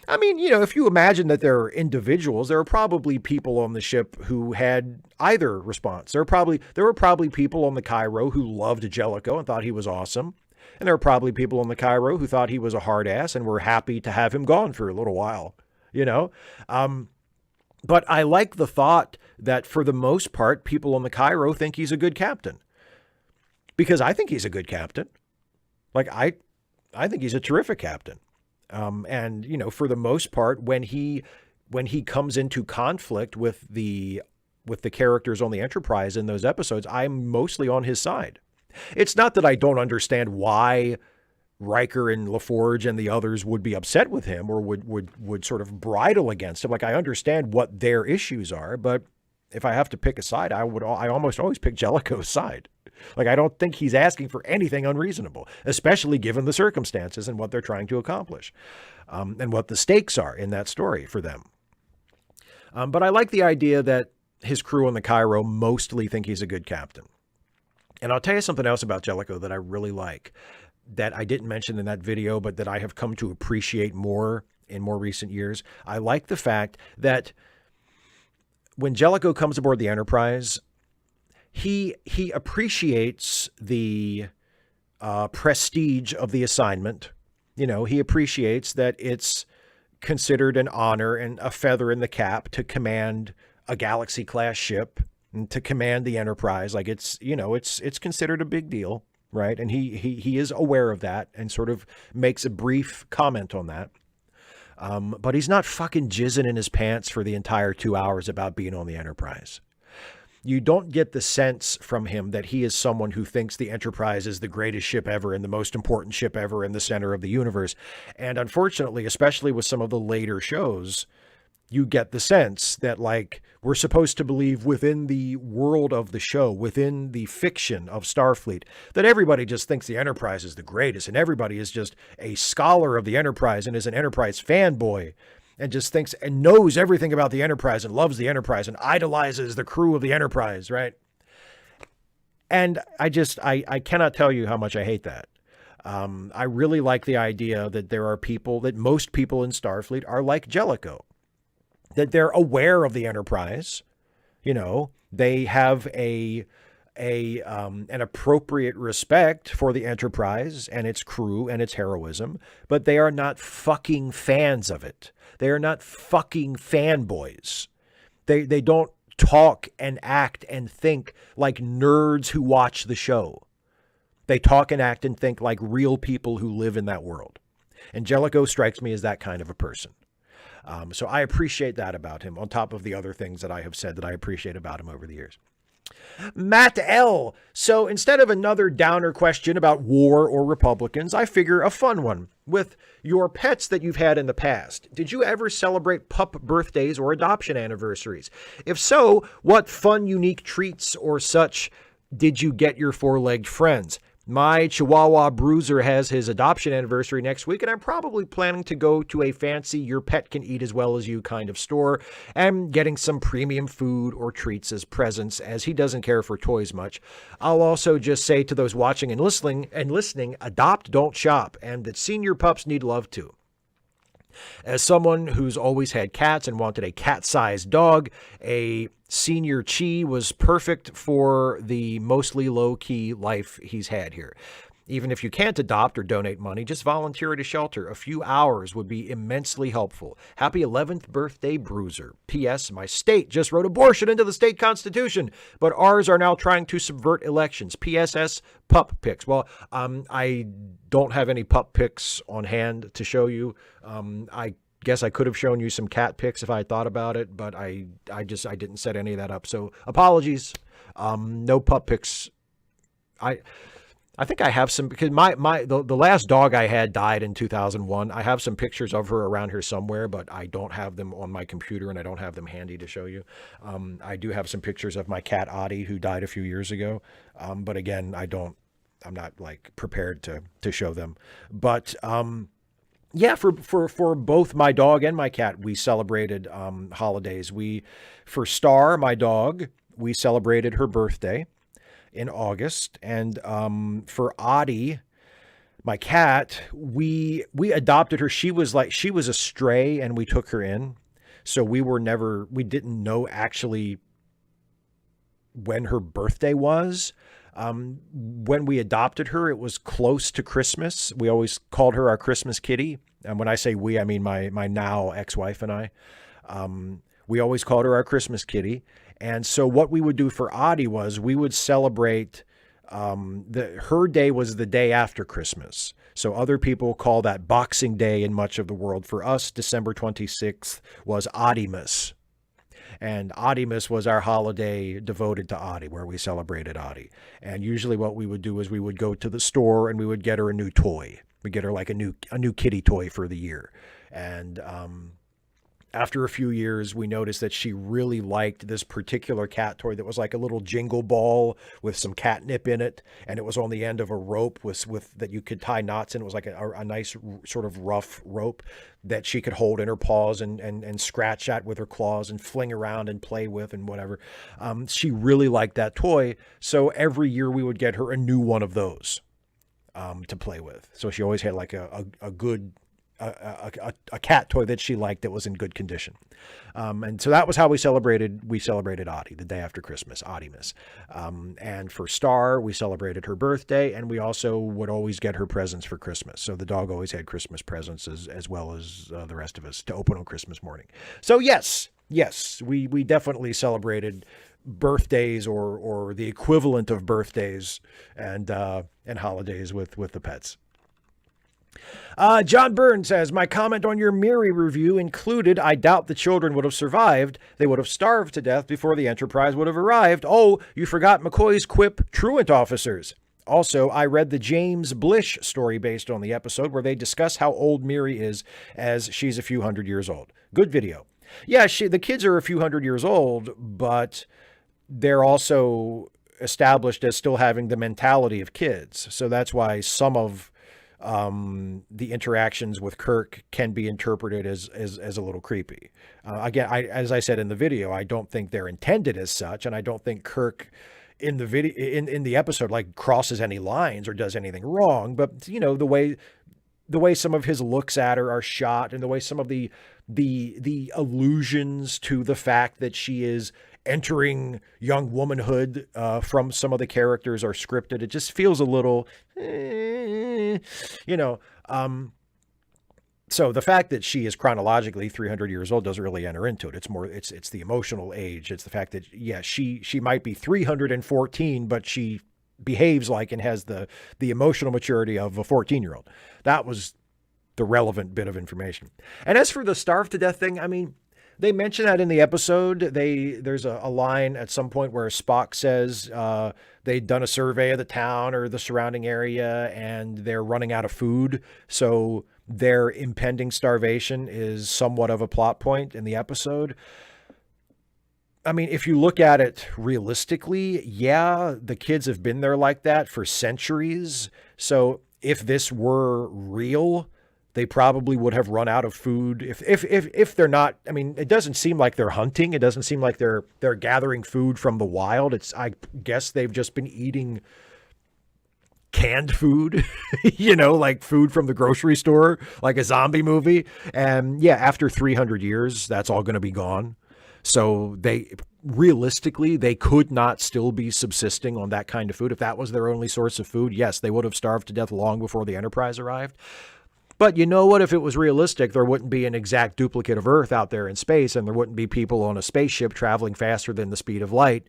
I mean, if you imagine that there are individuals, there are probably people on the ship who had either response. There were probably people on the Cairo who loved Jellicoe and thought he was awesome. And there were probably people on the Cairo who thought he was a hard ass and were happy to have him gone for a little while, But I like the thought that for the most part, people on the Cairo think he's a good captain. Because I think he's a good captain. Like, I think he's a terrific captain. And for the most part, when he comes into conflict with the characters on the Enterprise in those episodes, I'm mostly on his side. It's not that I don't understand why Riker and LaForge and the others would be upset with him or would sort of bridle against him. Like, I understand what their issues are, but if I have to pick a side, I almost always pick Jellicoe's side. Like, I don't think he's asking for anything unreasonable, especially given the circumstances and what they're trying to accomplish, and what the stakes are in that story for them. But I like the idea that his crew on the Cairo mostly think he's a good captain. And I'll tell you something else about Jellicoe that I really like, that I didn't mention in that video, but that I have come to appreciate more in more recent years. I like the fact that when Jellicoe comes aboard the Enterprise, he appreciates the prestige of the assignment. He appreciates that it's considered an honor and a feather in the cap to command a Galaxy-class ship and to command the Enterprise. Like, it's considered a big deal. Right. And he is aware of that and sort of makes a brief comment on that. But he's not fucking jizzing in his pants for the entire 2 hours about being on the Enterprise. You don't get the sense from him that he is someone who thinks the Enterprise is the greatest ship ever and the most important ship ever in the center of the universe. And unfortunately, especially with some of the later shows, you get the sense that, like, we're supposed to believe within the world of the show, within the fiction of Starfleet, that everybody just thinks the Enterprise is the greatest and everybody is just a scholar of the Enterprise and is an Enterprise fanboy and just thinks and knows everything about the Enterprise and loves the Enterprise and idolizes the crew of the Enterprise, right? And I cannot tell you how much I hate that. I really like the idea that there are people, that most people in Starfleet are like Jellicoe, that they're aware of the Enterprise. They have an appropriate respect for the Enterprise and its crew and its heroism, but they are not fucking fans of it. They are not fucking fanboys. They don't talk and act and think like nerds who watch the show. They talk and act and think like real people who live in that world. And Jellicoe strikes me as that kind of a person. So I appreciate that about him, on top of the other things that I have said that I appreciate about him over the years. Matt L. So instead of another downer question about war or Republicans, I figure a fun one. With your pets that you've had in the past, did you ever celebrate pup birthdays or adoption anniversaries? If so, what fun, unique treats or such Did you get your four-legged friends? My Chihuahua Bruiser has his adoption anniversary next week, and I'm probably planning to go to a fancy your pet can eat as well as you kind of store and getting some premium food or treats as presents, as he doesn't care for toys much. I'll also just say to those watching and listening, adopt, don't shop, and that senior pups need love too. As someone who's always had cats and wanted a cat-sized dog, a senior Chi was perfect for the mostly low-key life he's had here. Even if you can't adopt or donate money, just volunteer at a shelter. A few hours would be immensely helpful. Happy 11th birthday, Bruiser. P.S. My state just wrote abortion into the state constitution, but ours are now trying to subvert elections. P.S.S. Pup pics. Well, I don't have any pup pics on hand to show you. I guess I could have shown you some cat pics if I had thought about it, but I didn't set any of that up. So apologies. No pup pics. I think I have some, because the last dog I had died in 2001. I have some pictures of her around here somewhere, but I don't have them on my computer and I don't have them handy to show you. I do have some pictures of my cat Audie, who died a few years ago. But again, I'm not like prepared to show them. But yeah, for both my dog and my cat, we celebrated holidays. For Star, my dog, we celebrated her birthday in August, and for Audie, my cat, we adopted her. She was a stray, and we took her in, so we didn't know actually when her birthday was. When we adopted her, it was close to Christmas. We always called her our Christmas kitty, and when I say we, I mean my now ex-wife and I. We always called her our Christmas kitty. And so what we would do for Audie was we would celebrate, her day was the day after Christmas. So other people call that Boxing Day in much of the world. For us, December 26th was Audiemas. And Audiemas was our holiday devoted to Audie, where we celebrated Audie. And usually what we would do is we would go to the store and we would get her a new toy. We'd get her like a new kitty toy for the year. And after a few years, we noticed that she really liked this particular cat toy that was like a little jingle ball with some catnip in it. And it was on the end of a rope with that you could tie knots in. It was like a nice sort of rough rope that she could hold in her paws and scratch at with her claws and fling around and play with and whatever. She really liked that toy. So every year we would get her a new one of those to play with. So she always had like a good a cat toy that she liked that was in good condition. And so that was how we celebrated Audie the day after Christmas, Audiemas. And for Star, we celebrated her birthday, and we also would always get her presents for Christmas. So the dog always had Christmas presents as well as the rest of us to open on Christmas morning. So yes, we definitely celebrated birthdays or the equivalent of birthdays and holidays with the pets. John Byrne says, my comment on your Miri review included, I doubt the children would have survived. They would have starved to death before the Enterprise would have arrived. Oh, you forgot McCoy's quip, truant officers. Also, I read the James Blish story based on the episode where they discuss how old Miri is, as she's a few hundred years old. Good video. Yeah, the kids are a few hundred years old, but they're also established as still having the mentality of kids. So that's why some of the interactions with Kirk can be interpreted as a little creepy. Again, as I said in the video, I don't think they're intended as such, and I don't think Kirk in the video in the episode like crosses any lines or does anything wrong. But you know, the way some of his looks at her are shot, and the way some of the allusions to the fact that she is entering young womanhood from some of the characters are scripted. It just feels a little, so the fact that she is chronologically 300 years old doesn't really enter into it. It's more, it's the emotional age. It's the fact that, yeah, she might be 314, but she behaves like and has the emotional maturity of a 14-year-old. That was the relevant bit of information. And as for the starve to death thing, I mean, they mention that in the episode. There's a line at some point where Spock says they'd done a survey of the town or the surrounding area and they're running out of food. So their impending starvation is somewhat of a plot point in the episode. I mean, if you look at it realistically, yeah, the kids have been there like that for centuries. So if this were real, they probably would have run out of food. If they're not, I mean, it doesn't seem like they're hunting. It doesn't seem like they're gathering food from the wild. I guess they've just been eating canned food, like food from the grocery store, like a zombie movie. And yeah, after 300 years, that's all going to be gone. So realistically, they could not still be subsisting on that kind of food. If that was their only source of food, yes, they would have starved to death long before the Enterprise arrived. But you know what? If it was realistic, there wouldn't be an exact duplicate of Earth out there in space, and there wouldn't be people on a spaceship traveling faster than the speed of light,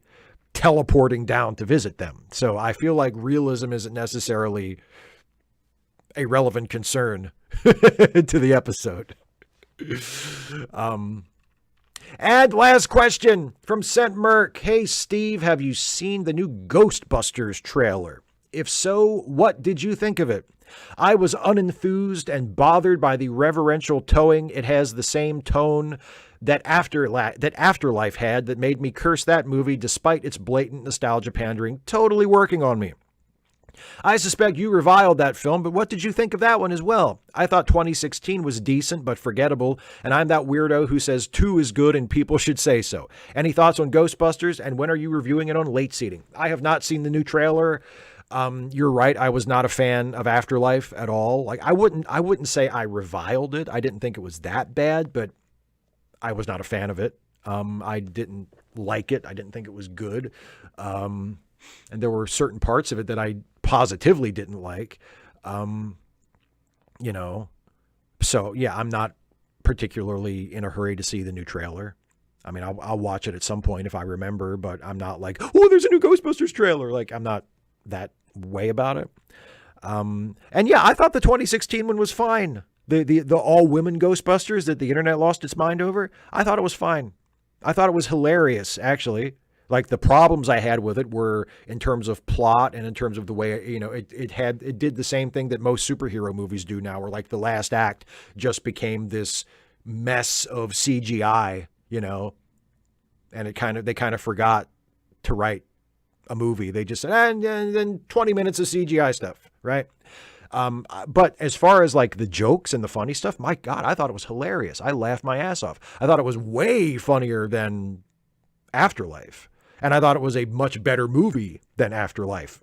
teleporting down to visit them. So I feel like realism isn't necessarily a relevant concern to the episode. And last question from Sent Merc. Hey, Steve, have you seen the new Ghostbusters trailer? If so, what did you think of it? I was unenthused and bothered by the reverential towing. It has the same tone that Afterlife had that made me curse that movie despite its blatant nostalgia pandering totally working on me. I suspect you reviled that film, but what did you think of that one as well? I thought 2016 was decent but forgettable, and I'm that weirdo who says 2 is good and people should say so. Any thoughts on Ghostbusters, and when are you reviewing it on Late Seating? I have not seen the new trailer. You're right. I was not a fan of Afterlife at all. Like I wouldn't say I reviled it. I didn't think it was that bad, but I was not a fan of it. I didn't like it. I didn't think it was good. And there were certain parts of it that I positively didn't like. So yeah, I'm not particularly in a hurry to see the new trailer. I mean, I'll watch it at some point if I remember, but I'm not like, oh, there's a new Ghostbusters trailer. Like I'm not that way about it. And yeah, I thought the 2016 one was fine. The all women Ghostbusters that the internet lost its mind over. I thought it was fine. I thought it was hilarious, actually. Like the problems I had with it were in terms of plot and in terms of the way, it did the same thing that most superhero movies do now, where like the last act just became this mess of CGI, and they kind of forgot to write a movie. They just said, and then 20 minutes of CGI stuff, right? But as far as like the jokes and the funny stuff, my God, I thought it was hilarious. I laughed my ass off. I thought it was way funnier than Afterlife. And I thought it was a much better movie than Afterlife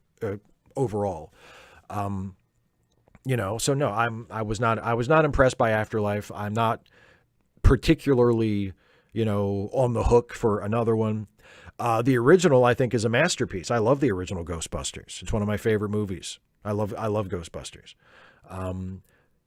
overall. So no, I was not impressed by Afterlife. I'm not particularly, on the hook for another one. The original, I think, is a masterpiece. I love the original Ghostbusters. It's one of my favorite movies. I love Ghostbusters.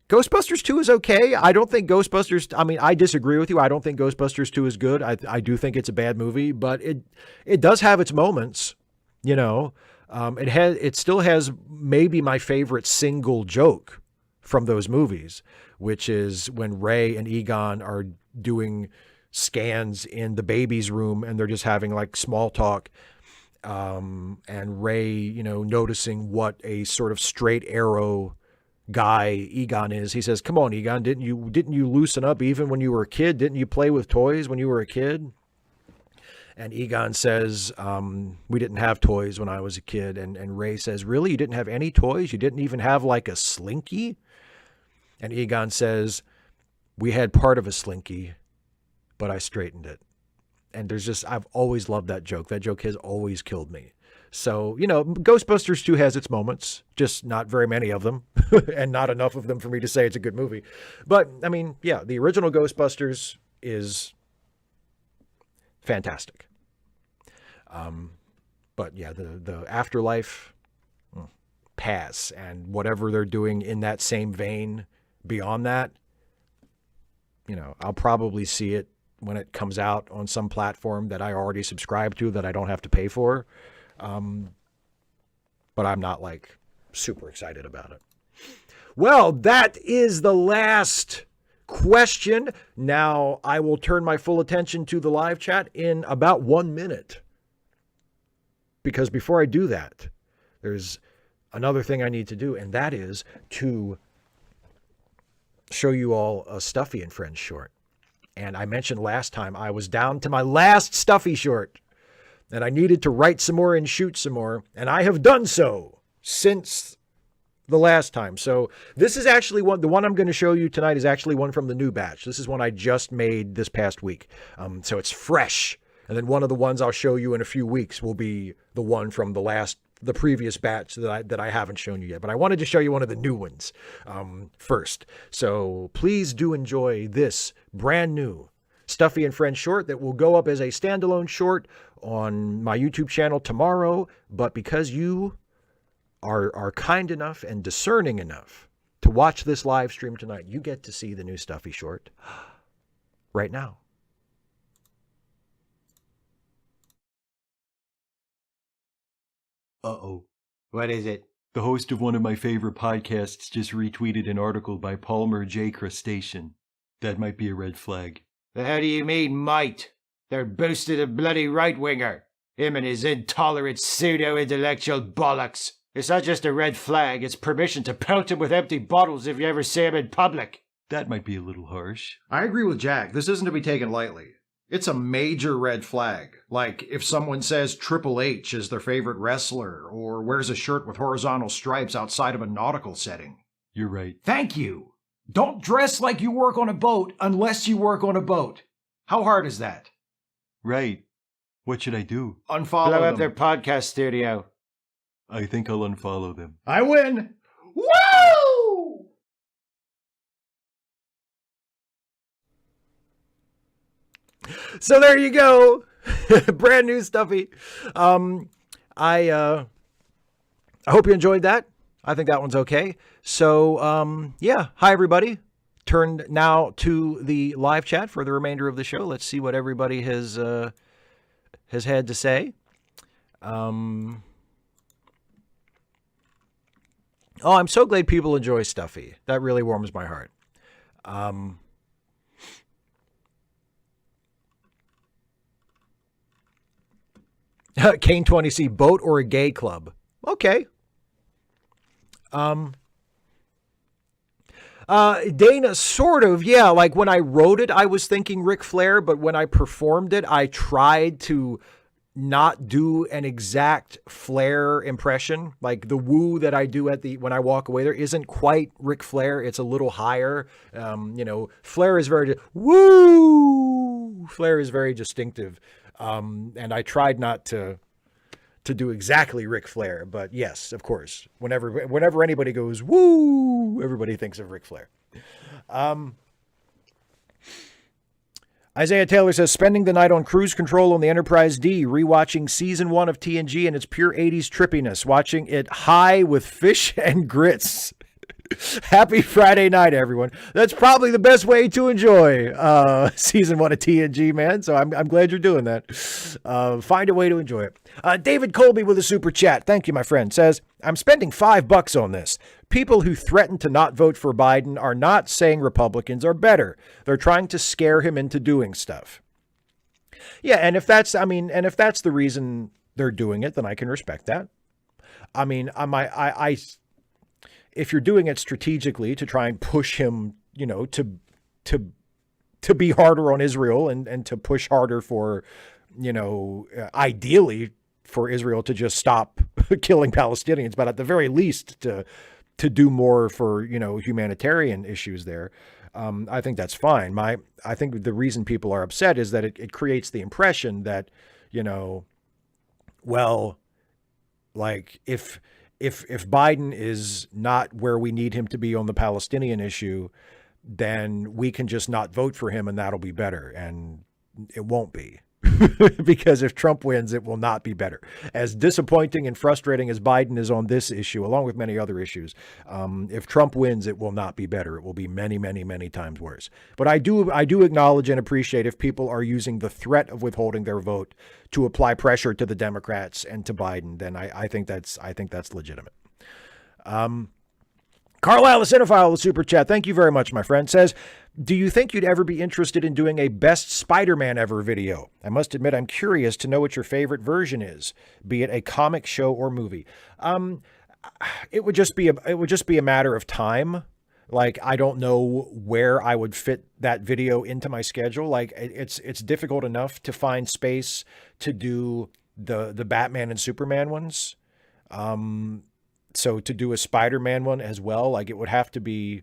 Ghostbusters 2 is okay. I don't think I disagree with you. I don't think Ghostbusters 2 is good. I do think it's a bad movie, but it does have its moments, it still has maybe my favorite single joke from those movies, which is when Ray and Egon are doing scans in the baby's room and they're just having like small talk. And Ray, noticing what a sort of straight arrow guy Egon is. He says, "Come on, Egon, didn't you loosen up even when you were a kid? Didn't you play with toys when you were a kid?" And Egon says, "We didn't have toys when I was a kid." And Ray says, "Really? You didn't have any toys? You didn't even have like a slinky?" And Egon says, "We had part of a slinky, but I straightened it." And I've always loved that joke. That joke has always killed me. So, Ghostbusters 2 has its moments, just not very many of them, and not enough of them for me to say it's a good movie. But, I mean, yeah, the original Ghostbusters is fantastic. But, yeah, the Afterlife, pass. And whatever they're doing in that same vein beyond that, I'll probably see it when it comes out on some platform that I already subscribe to that I don't have to pay for. But I'm not like super excited about it. Well, that is the last question. Now I will turn my full attention to the live chat in about 1 minute. Because before I do that, there's another thing I need to do, and that is to show you all a Stuffy and Friends short. And I mentioned last time I was down to my last Stuffy short, and I needed to write some more and shoot some more, and I have done so since the last time. So this is actually the one I'm going to show you tonight is actually one from the new batch. This is one I just made this past week. So it's fresh. And then one of the ones I'll show you in a few weeks will be the one from the previous batch that I haven't shown you yet. But I wanted to show you one of the new ones first. So please do enjoy this brand new Stuffy and Friends short that will go up as a standalone short on my YouTube channel tomorrow. But because you are kind enough and discerning enough to watch this live stream tonight, you get to see the new Stuffy short right now. Uh-oh. What is it? The host of one of my favorite podcasts just retweeted an article by Palmer J. Crustacean. That might be a red flag. The hell do you mean, might? They're boosted a bloody right-winger. Him and his intolerant pseudo-intellectual bollocks. It's not just a red flag, it's permission to pelt him with empty bottles if you ever see him in public. That might be a little harsh. I agree with Jack. This isn't to be taken lightly. It's a major red flag. Like if someone says Triple H is their favorite wrestler or wears a shirt with horizontal stripes outside of a nautical setting. You're right. Thank you. Don't dress like you work on a boat unless you work on a boat. How hard is that? Right. What should I do? Unfollow Blow them. up their podcast studio. I think I'll unfollow them. I win. Woo! So there you go. Brand new Stuffy. I hope you enjoyed that. I think that one's okay. So, yeah. Hi, everybody. Turn now to the live chat for the remainder of the show. Let's see what everybody has had to say. Oh, I'm so glad people enjoy Stuffy. That really warms my heart. Kane 20C, boat or a gay club? Okay. Dana, sort of, yeah. Like when I wrote it, I was thinking Ric Flair, but when I performed it, I tried to not do an exact Flair impression. Like the woo that I do when I walk away there isn't quite Ric Flair. It's a little higher. Flair is very, woo! Flair is very distinctive. And I tried not to do exactly Ric Flair, but yes, of course, whenever anybody goes, woo, everybody thinks of Ric Flair. Isaiah Taylor says, spending the night on cruise control on the Enterprise D, rewatching season 1 of TNG and its pure 80s trippiness, watching it high with fish and grits. Happy Friday night, everyone. That's probably the best way to enjoy season 1 of TNG, man. So I'm glad you're doing that. Find a way to enjoy it. David Colby with a super chat. Thank you, my friend. Says, I'm spending $5 on this. People who threaten to not vote for Biden are not saying Republicans are better. They're trying to scare him into doing stuff. Yeah, and if that's the reason they're doing it, then I can respect that. I mean, if you're doing it strategically to try and push him, to be harder on Israel and to push harder for, ideally for Israel to just stop killing Palestinians, but at the very least to do more for, humanitarian issues there. I think that's fine. I think the reason people are upset is that it creates the impression that, if Biden is not where we need him to be on the Palestinian issue, then we can just not vote for him and that'll be better. And it won't be. Because if Trump wins, it will not be better. As disappointing and frustrating as Biden is on this issue, along with many other issues, if Trump wins, it will not be better. It will be many, many, many times worse. But I do acknowledge and appreciate if people are using the threat of withholding their vote to apply pressure to the Democrats and to Biden, then I think that's legitimate. Carlisle, the Cinephile, the super chat. Thank you very much, my friend. Says, do you think you'd ever be interested in doing a best Spider-Man ever video? I must admit, I'm curious to know what your favorite version is, be it a comic, show, or movie. It would just be a matter of time. Like, I don't know where I would fit that video into my schedule. Like, it's difficult enough to find space to do the Batman and Superman ones. So to do a Spider-Man one as well, like, it would have to be,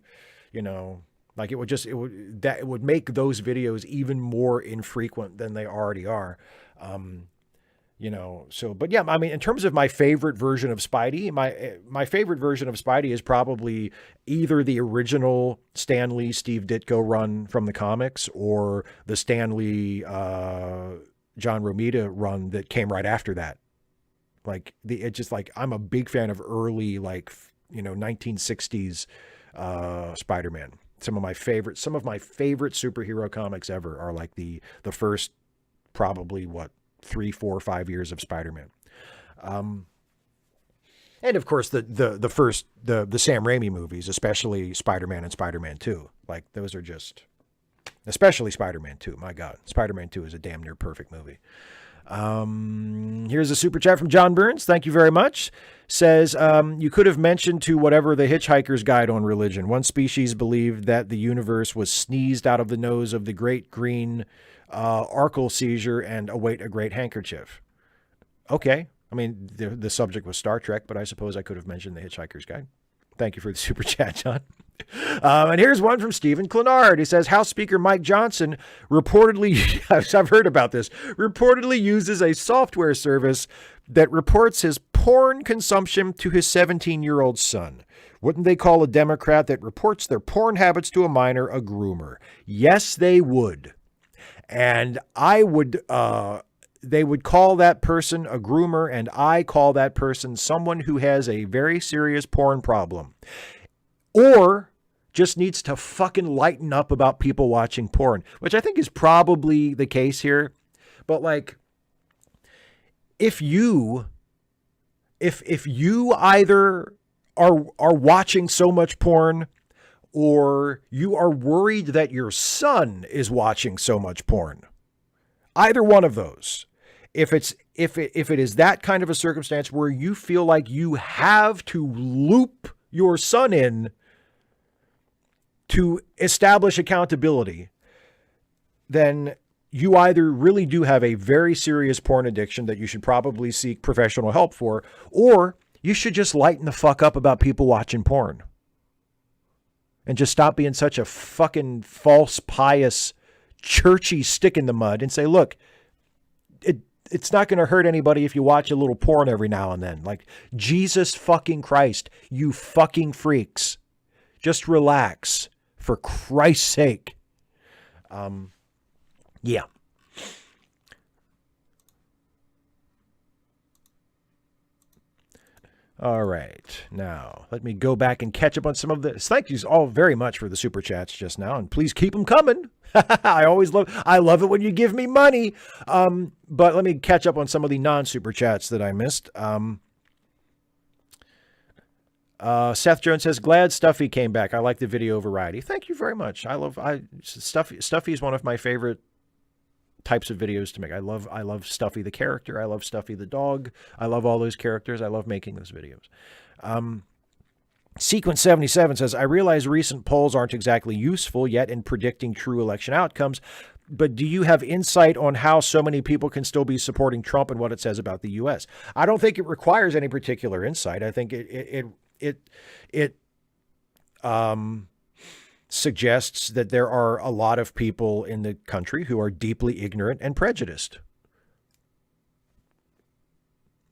like, it would make those videos even more infrequent than they already are. But yeah, I mean, in terms of my favorite version of Spidey, my favorite version of Spidey is probably either the original Stan Lee, Steve Ditko run from the comics, or the Stan Lee, John Romita run that came right after that. Like, I'm a big fan of early, 1960s Spider-Man. Some of my favorite superhero comics ever are like the first, probably 3, 4, 5 years of Spider-Man. And of course the first Sam Raimi movies, especially Spider-Man and Spider-Man 2. Like, those are just, especially Spider-Man 2. My God, Spider-Man 2 is a damn near perfect movie. Here's a super chat from John Burns. Thank you very much. Says, you could have mentioned to whatever the Hitchhiker's Guide on Religion. One species believed that the universe was sneezed out of the nose of the great green Arkle seizure and await a great handkerchief. Okay. I mean, the subject was Star Trek, but I suppose I could have mentioned the Hitchhiker's Guide. Thank you for the super chat, John. And here's one from Stephen Clenard. He says, House Speaker Mike Johnson reportedly, I've heard about this, reportedly uses a software service that reports his porn consumption to his 17-year-old son. Wouldn't they call a Democrat that reports their porn habits to a minor a groomer? Yes, they would. And they would call that person a groomer, and I call that person someone who has a very serious porn problem. Or just needs to fucking lighten up about people watching porn, which I think is probably the case here. But like, if you either are watching so much porn, or you are worried that your son is watching so much porn, either one of those, if it is that kind of a circumstance where you feel like you have to loop your son in to establish accountability, then you either really do have a very serious porn addiction that you should probably seek professional help for, or you should just lighten the fuck up about people watching porn. And just stop being such a fucking false, pious, churchy stick in the mud and say, look, it's not going to hurt anybody if you watch a little porn every now and then. Like, Jesus fucking Christ, you fucking freaks. Just relax, for Christ's sake. Yeah. All right. Now, let me go back and catch up on some of this. Thank you all very much for the super chats just now, and please keep them coming. I love it when you give me money. But let me catch up on some of the non-super chats that I missed. Seth Jones says, glad Stuffy came back. I like the video variety. Thank you very much. Stuffy is one of my favorite types of videos to make. I love Stuffy the character. I love Stuffy the dog. I love all those characters. I love making those videos. Sequence 77 says, I realize recent polls aren't exactly useful yet in predicting true election outcomes, but do you have insight on how so many people can still be supporting Trump and what it says about the U.S.? I don't think it requires any particular insight. I think it suggests that there are a lot of people in the country who are deeply ignorant and prejudiced,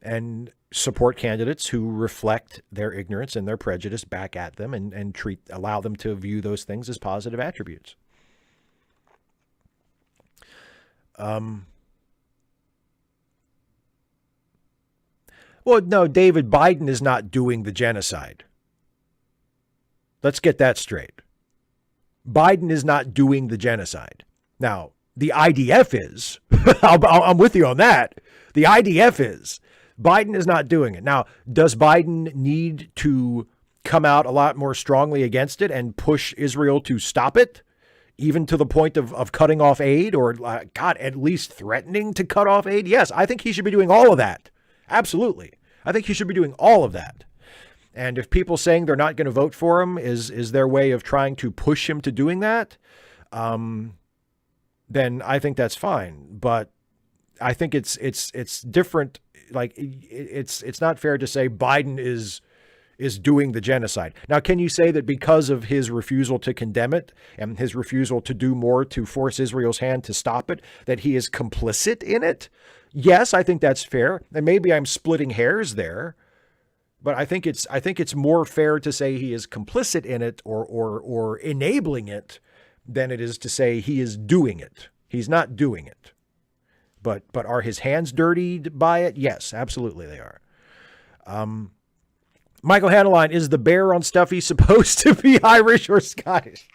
and support candidates who reflect their ignorance and their prejudice back at them, and allow them to view those things as positive attributes. Well, no, David, Biden is not doing the genocide. Let's get that straight. Biden is not doing the genocide. Now, the IDF is. I'm with you on that. The IDF is. Biden is not doing it. Now, does Biden need to come out a lot more strongly against it and push Israel to stop it, even to the point of cutting off aid, or, God, at least threatening to cut off aid? Yes, I think he should be doing all of that. Absolutely. I think he should be doing all of that. And if people saying they're not going to vote for him is their way of trying to push him to doing that, then I think that's fine. But I think it's different. Like it's not fair to say Biden is doing the genocide. Now, can you say that because of his refusal to condemn it and his refusal to do more to force Israel's hand to stop it, that he is complicit in it? Yes, I think that's fair. And maybe I'm splitting hairs there, but I think it's more fair to say he is complicit in it or enabling it than it is to say he is doing it. He's not doing it. But are his hands dirtied by it? Yes, absolutely they are. Michael Hanneline, is the bear on Stuffy supposed to be Irish or Scottish?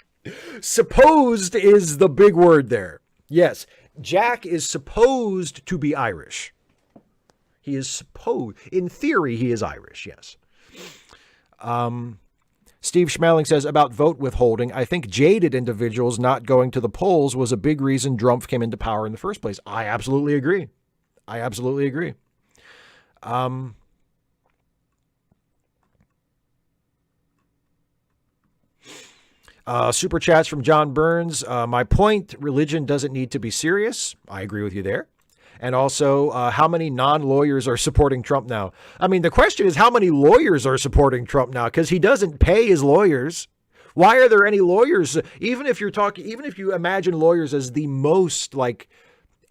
Supposed is the big word there. Yes, Jack is supposed to be Irish. He is supposed, in theory, he is Irish, yes. Steve Schmeling says, about vote withholding, I think jaded individuals not going to the polls was a big reason Trump came into power in the first place. I absolutely agree. Super chats from John Burns. My point, religion doesn't need to be serious. I agree with you there. And also, how many non-lawyers are supporting Trump now? I mean, the question is how many lawyers are supporting Trump now? Because he doesn't pay his lawyers. Why are there any lawyers? Even if you imagine lawyers as the most like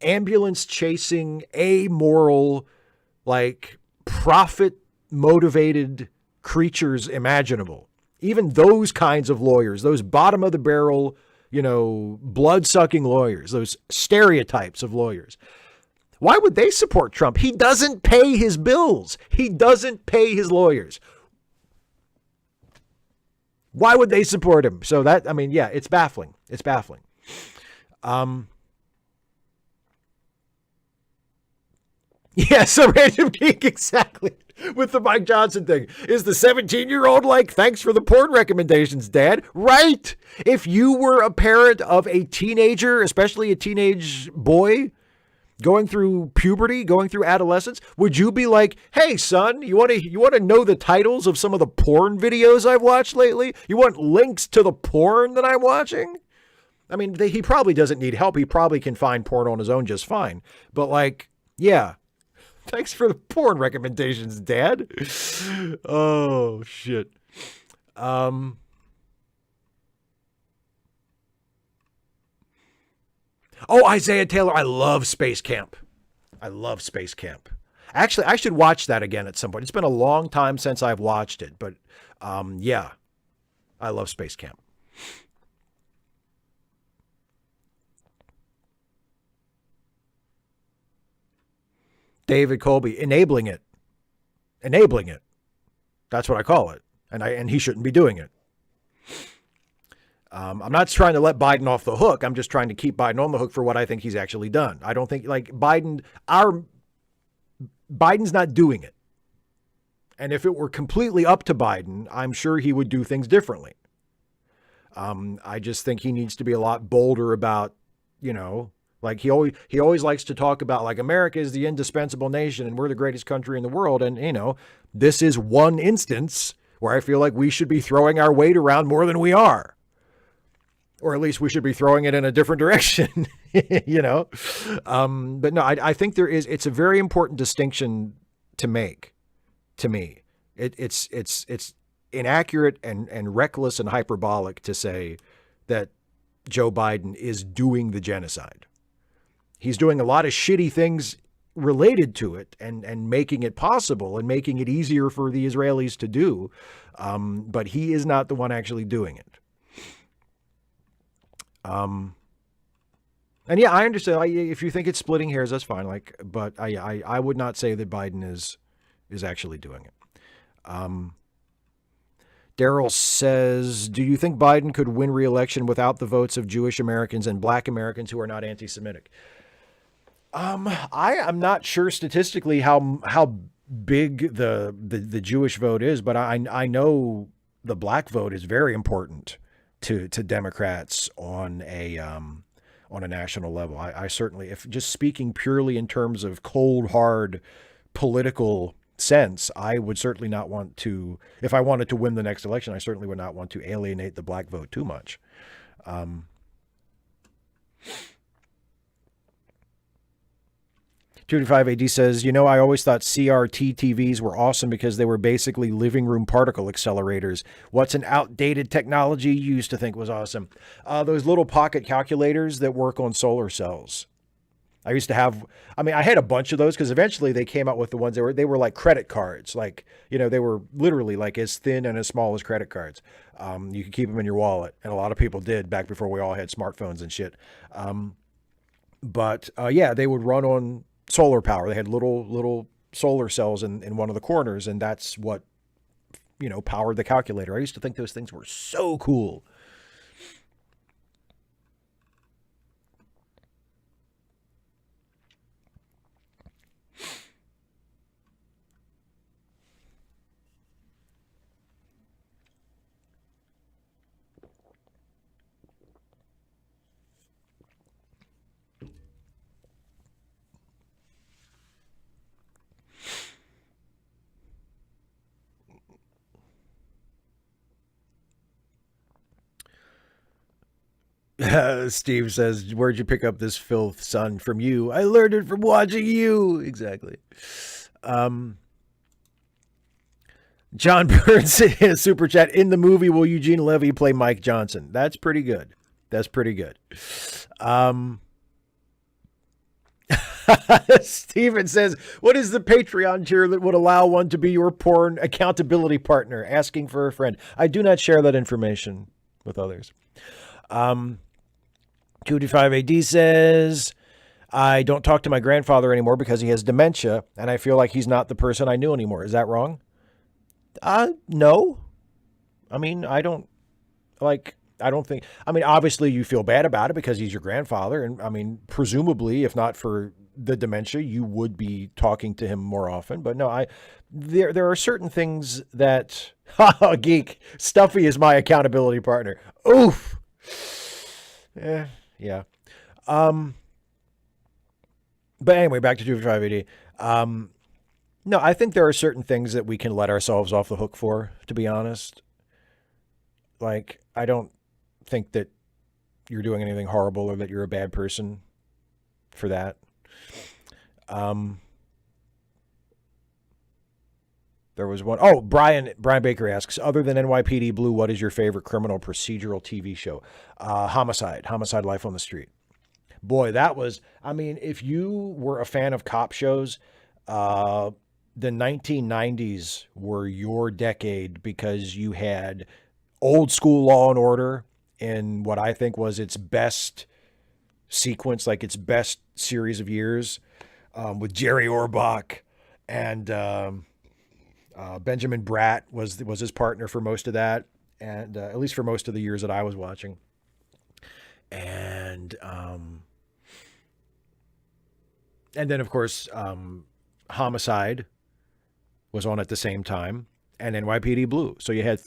ambulance chasing, amoral, like profit motivated creatures imaginable. Even those kinds of lawyers, those bottom of the barrel, blood sucking lawyers, those stereotypes of lawyers. Why would they support Trump? He doesn't pay his bills. He doesn't pay his lawyers. Why would they support him? So that, it's baffling. It's baffling. So Random Geek, exactly. With the Mike Johnson thing. Is the 17-year-old like, thanks for the porn recommendations, Dad? Right. If you were a parent of a teenager, especially a teenage boy, going through puberty, going through adolescence, would you be like, hey, son, you want to know the titles of some of the porn videos I've watched lately? You want links to the porn that I'm watching? I mean, he probably doesn't need help. He probably can find porn on his own just fine. But yeah. Thanks for the porn recommendations, Dad. Oh, shit. Isaiah Taylor. I love Space Camp. Actually, I should watch that again at some point. It's been a long time since I've watched it, but yeah, I love Space Camp. David Colby, enabling it. That's what I call it. And he shouldn't be doing it. I'm not trying to let Biden off the hook. I'm just trying to keep Biden on the hook for what I think he's actually done. I don't think Biden's not doing it. And if it were completely up to Biden, I'm sure he would do things differently. I just think he needs to be a lot bolder about, he always likes to talk about America is the indispensable nation and we're the greatest country in the world. And, this is one instance where I feel like we should be throwing our weight around more than we are. Or at least we should be throwing it in a different direction, But no, I think it's a very important distinction to make to me. It's inaccurate and reckless and hyperbolic to say that Joe Biden is doing the genocide. He's doing a lot of shitty things related to it and making it possible and making it easier for the Israelis to do. But he is not the one actually doing it. And yeah, I understand. If you think it's splitting hairs, that's fine. But I would not say that Biden is actually doing it. Daryl says, do you think Biden could win re-election without the votes of Jewish Americans and Black Americans who are not anti-Semitic? I am not sure statistically how big the Jewish vote is, but I know the Black vote is very important to Democrats on a national level. I certainly, if just speaking purely in terms of cold, hard political sense, I would certainly not want to, if I wanted to win the next election, I certainly would not want to alienate the black vote too much. 225 AD says, I always thought CRT TVs were awesome because they were basically living room particle accelerators. What's an outdated technology you used to think was awesome? Those little pocket calculators that work on solar cells. I used to have, I had a bunch of those because eventually they came out with the ones they were like credit cards. Like, they were literally like as thin and as small as credit cards. You could keep them in your wallet. And a lot of people did back before we all had smartphones and shit. But they would run on solar power. They had little solar cells in one of the corners, and that's what, powered the calculator. I used to think those things were so cool. Steve says, where'd you pick up this filth, son? From you. I learned it from watching you. Exactly. John Burns in his super chat, in the movie, will Eugene Levy play Mike Johnson? That's pretty good. Steven says, what is the Patreon tier that would allow one to be your porn accountability partner? Asking for a friend. I do not share that information with others. 225 AD says, I don't talk to my grandfather anymore because he has dementia, and I feel like he's not the person I knew anymore. Is that wrong? No. I don't think, obviously you feel bad about it because he's your grandfather. And presumably, if not for the dementia, you would be talking to him more often. But no, there are certain things that, geek, Stuffy is my accountability partner. Oof. Yeah. But anyway, back to 255 AD. No, I think there are certain things that we can let ourselves off the hook for, to be honest. Like, I don't think that you're doing anything horrible or that you're a bad person for that. There was one. Oh, Brian Baker asks, other than NYPD Blue, what is your favorite criminal procedural TV show? Homicide Life on the Street. Boy, that was, if you were a fan of cop shows, the 1990s were your decade because you had old school Law and Order in what I think was its best sequence, like its best series of years, with Jerry Orbach and Benjamin Bratt was his partner for most of that, and at least for most of the years that I was watching. And then of course Homicide was on at the same time, and NYPD Blue. So you had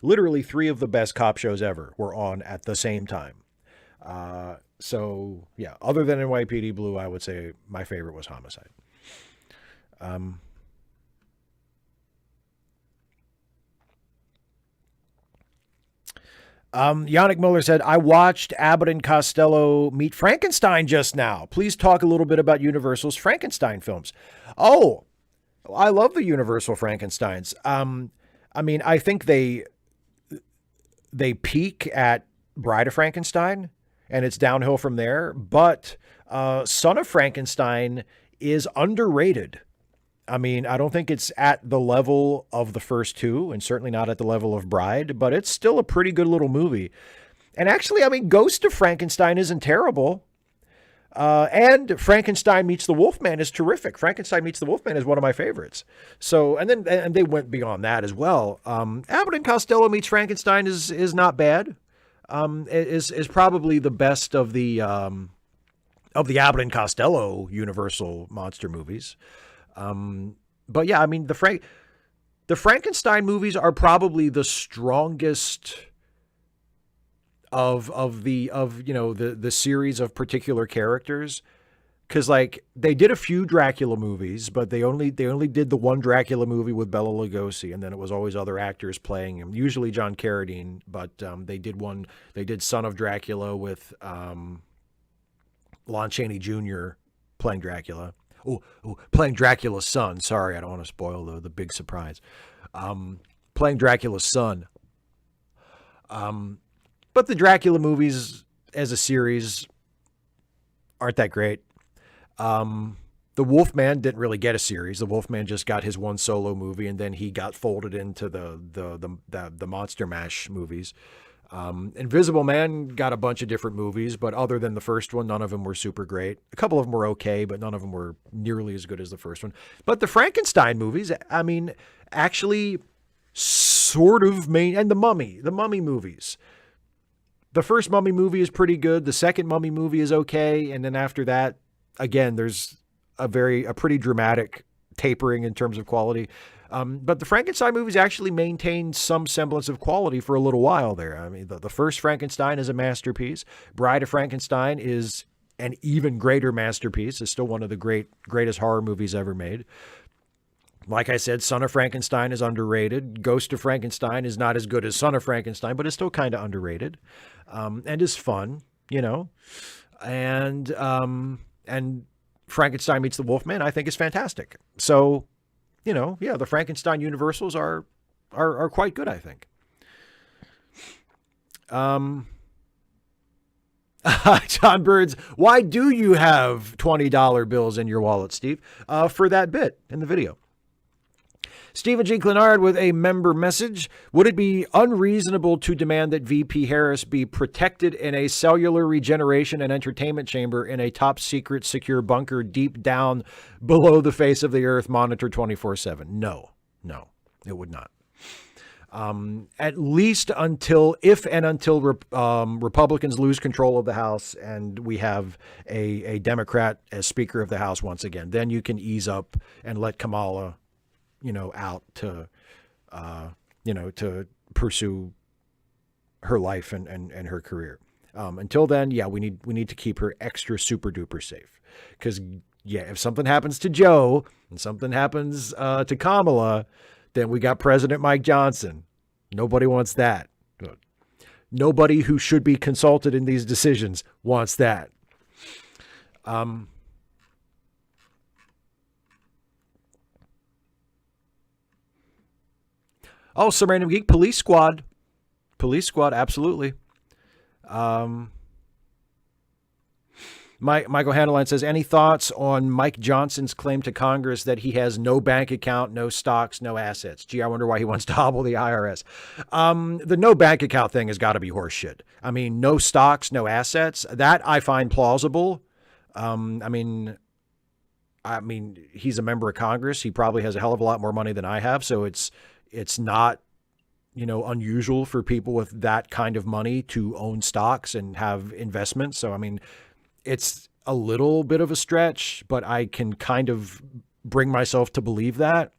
literally three of the best cop shows ever were on at the same time. So yeah, other than NYPD Blue, I would say my favorite was Homicide. Yannick Muller said, I watched Abbott and Costello meet Frankenstein just now. Please talk a little bit about Universal's Frankenstein films. Oh, I love the Universal Frankensteins. I think they peak at Bride of Frankenstein, and it's downhill from there. But Son of Frankenstein is underrated. I don't think it's at the level of the first two, and certainly not at the level of Bride, but it's still a pretty good little movie. And actually, Ghost of Frankenstein isn't terrible. And Frankenstein Meets the Wolfman is terrific. Frankenstein Meets the Wolfman is one of my favorites. So, and they went beyond that as well. Abbott and Costello Meets Frankenstein is not bad. Is probably the best of the Abbott and Costello Universal monster movies. But yeah, the Frankenstein movies are probably the strongest of the series of particular characters, Because like they did a few Dracula movies, but they only did the one Dracula movie with Bela Lugosi, and then it was always other actors playing him. Usually John Carradine, but they did Son of Dracula with Lon Chaney Jr. playing Dracula. Playing Dracula's son. Sorry, I don't want to spoil the big surprise. Playing Dracula's son. But the Dracula movies as a series aren't that great. The Wolfman didn't really get a series. The Wolfman just got his one solo movie, and then he got folded into the Monster Mash movies. Invisible Man got a bunch of different movies, but other than the first one, none of them were super great. A couple of them were okay, but none of them were nearly as good as the first one. But the Frankenstein movies, I mean, actually sort of and the Mummy movies. The first Mummy movie is pretty good. The second Mummy movie is okay. And then after that, again, there's a pretty dramatic tapering in terms of quality. But the Frankenstein movies actually maintained some semblance of quality for a little while there. I mean, the first Frankenstein is a masterpiece. Bride of Frankenstein is an even greater masterpiece. It's still one of the greatest horror movies ever made. Like I said, Son of Frankenstein is underrated. Ghost of Frankenstein is not as good as Son of Frankenstein, but it's still kind of underrated, and is fun, you know. And Frankenstein Meets the Wolfman, I think, is fantastic. So, you know, yeah, the Frankenstein universals are quite good, I think. John Burns, why do you have $20 bills in your wallet, Steve? For that bit in the video. Stephen G. Clenard with a member message. Would it be unreasonable to demand that VP Harris be protected in a cellular regeneration and entertainment chamber in a top secret secure bunker deep down below the face of the earth, monitored 24/7? No, it would not. At least until Republicans lose control of the House and we have a Democrat as Speaker of the House once again, then you can ease up and let Kamala, out to, to pursue her life and her career. Until then, yeah, we need to keep her extra super duper safe. Because, yeah, if something happens to Joe and something happens to Kamala, then we got President Mike Johnson. Nobody wants that. Nobody who should be consulted in these decisions wants that. Oh, some random geek. Police Squad, absolutely. Michael Handeline says, any thoughts on Mike Johnson's claim to Congress that he has no bank account, no stocks, no assets? Gee, I wonder why he wants to hobble the IRS. The no bank account thing has got to be horseshit. I mean, no stocks, no assets. That I find plausible. I mean, he's a member of Congress. He probably has a hell of a lot more money than I have. So it's not, unusual for people with that kind of money to own stocks and have investments. So, I mean, it's a little bit of a stretch, but I can kind of bring myself to believe that.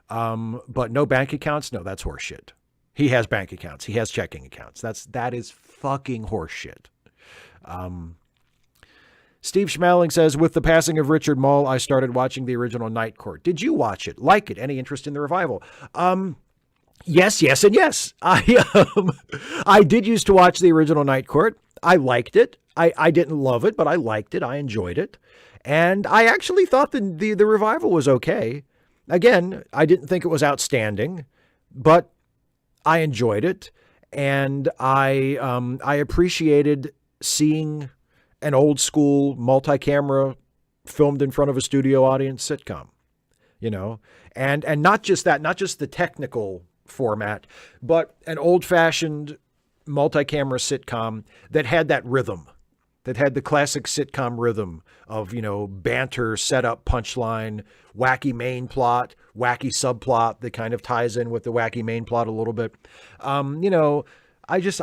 But no bank accounts? No, that's horseshit. He has bank accounts. He has checking accounts. That is fucking horseshit. Steve Schmeling says, with the passing of Richard Mull, I started watching the original Night Court. Did you watch it? Like it? Any interest in the revival? Yes, and yes. I did used to watch the original Night Court. I liked it. I didn't love it, but I liked it. I enjoyed it. And I actually thought the revival was okay. Again, I didn't think it was outstanding, but I enjoyed it. And I appreciated seeing an old school multi-camera filmed in front of a studio audience sitcom, and not just that, not just the technical format, but an old fashioned multi-camera sitcom that had that rhythm, that had the classic sitcom rhythm of, banter, setup, punchline, wacky main plot, wacky subplot that kind of ties in with the wacky main plot a little bit.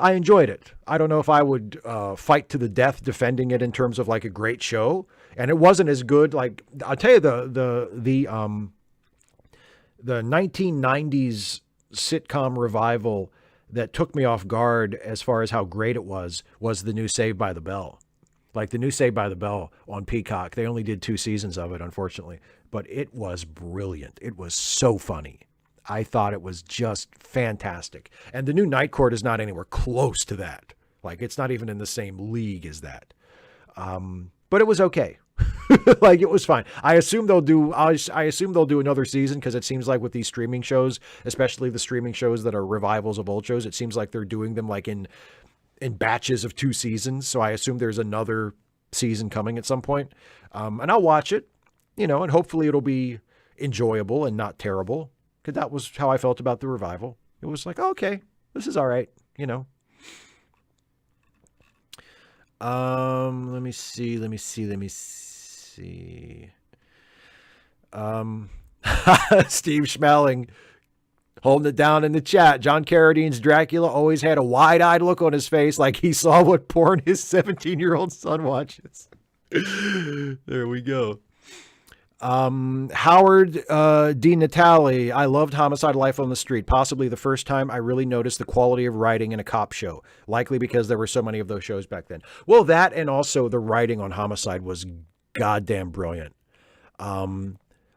I enjoyed it. I don't know if I would fight to the death defending it in terms of like a great show. And it wasn't as good. Like, I'll tell you, the 1990s sitcom revival that took me off guard as far as how great it was the new Saved by the Bell. Like the new Saved by the Bell on Peacock, they only did 2 seasons of it, unfortunately, but it was brilliant. It was so funny. I thought it was just fantastic. And the new Night Court is not anywhere close to that. Like, it's not even in the same league as that. But it was okay. Like, it was fine. I assume they'll do another season, because it seems like with these streaming shows, especially the streaming shows that are revivals of old shows, it seems like they're doing them like in batches of 2 seasons. So I assume there's another season coming at some point. And I'll watch it, and hopefully it'll be enjoyable and not terrible. Because that was how I felt about the revival. It was like, oh, okay, this is all right, Let me see. Steve Schmeling holding it down in the chat. John Carradine's Dracula always had a wide-eyed look on his face, like he saw what porn his 17-year-old son watches. There we go. Howard D. Natali, I loved Homicide: Life on the Street. Possibly the first time I really noticed the quality of writing in a cop show. Likely because there were so many of those shows back then. Well, that and also the writing on Homicide was goddamn brilliant.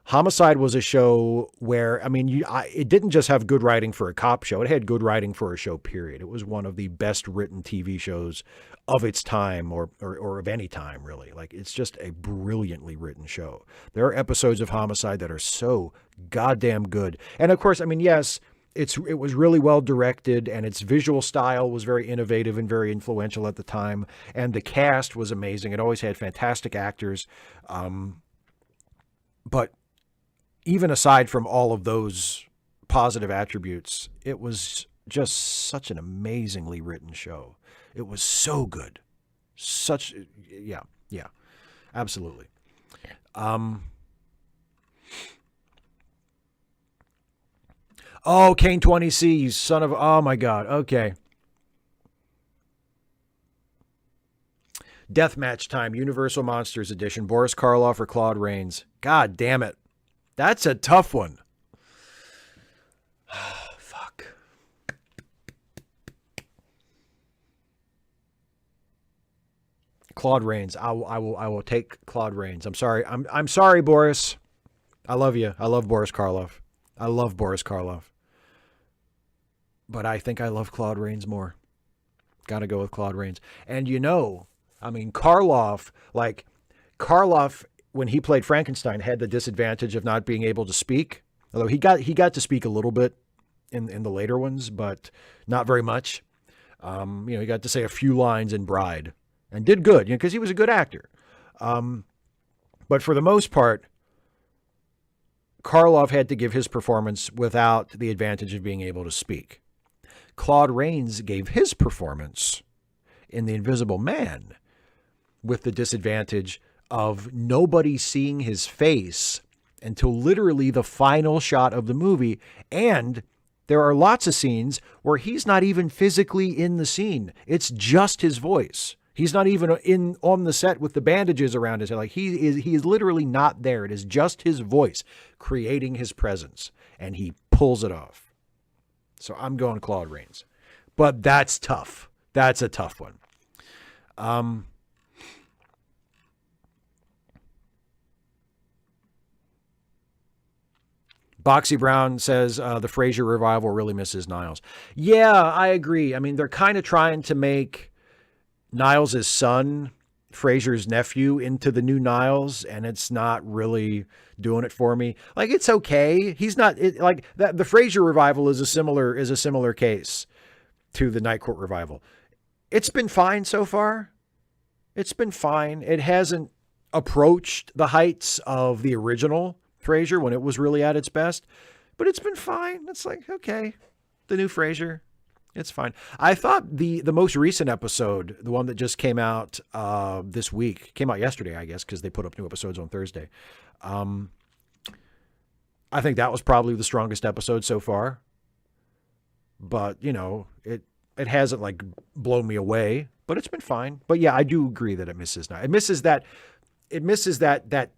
Homicide was a show where, it didn't just have good writing for a cop show. It had good writing for a show, period. It was one of the best written TV shows of its time or of any time, really. Like, it's just a brilliantly written show. There are episodes of Homicide that are so goddamn good. And of course, yes, it was really well directed, and its visual style was very innovative and very influential at the time. And the cast was amazing. It always had fantastic actors. But even aside from all of those positive attributes, it was just such an amazingly written show. It was so good. Yeah, absolutely. Oh, Kane 20C, you son of, oh my God. Okay. Deathmatch time, Universal Monsters Edition, Boris Karloff or Claude Rains. God damn it. That's a tough one. Oh, fuck. Claude Rains. I will take Claude Rains. I'm sorry. I'm sorry, Boris. I love you. I love Boris Karloff. But I think I love Claude Rains more. Gotta go with Claude Rains. And Karloff, when he played Frankenstein, had the disadvantage of not being able to speak. Although he got to speak a little bit in the later ones, but not very much. He got to say a few lines in Bride and did good, because he was a good actor. But for the most part, Karloff had to give his performance without the advantage of being able to speak. Claude Rains gave his performance in The Invisible Man with the disadvantage of nobody seeing his face until literally the final shot of the movie. And there are lots of scenes where he's not even physically in the scene. It's just his voice. He's not even on the set with the bandages around his head. Like, he is literally not there. It is just his voice creating his presence, and he pulls it off. So I'm going Claude Rains. But that's tough. That's a tough one. Boxy Brown says the Frasier revival really misses Niles. Yeah, I agree. They're kind of trying to make Niles' son, Frasier's nephew, into the new Niles, and it's not really doing it for me. Like, it's okay. He's not like that. The Frasier revival is a similar case to the Night Court revival. It's been fine so far. It's been fine. It hasn't approached the heights of the original Frasier when it was really at its best, but it's been fine. It's like, okay, the new Frasier, it's fine. I thought the most recent episode, the one that just came out this week, came out yesterday, I guess, because they put up new episodes on Thursday. I think that was probably the strongest episode so far, but it hasn't like blown me away, but it's been fine. But yeah, I do agree that it misses that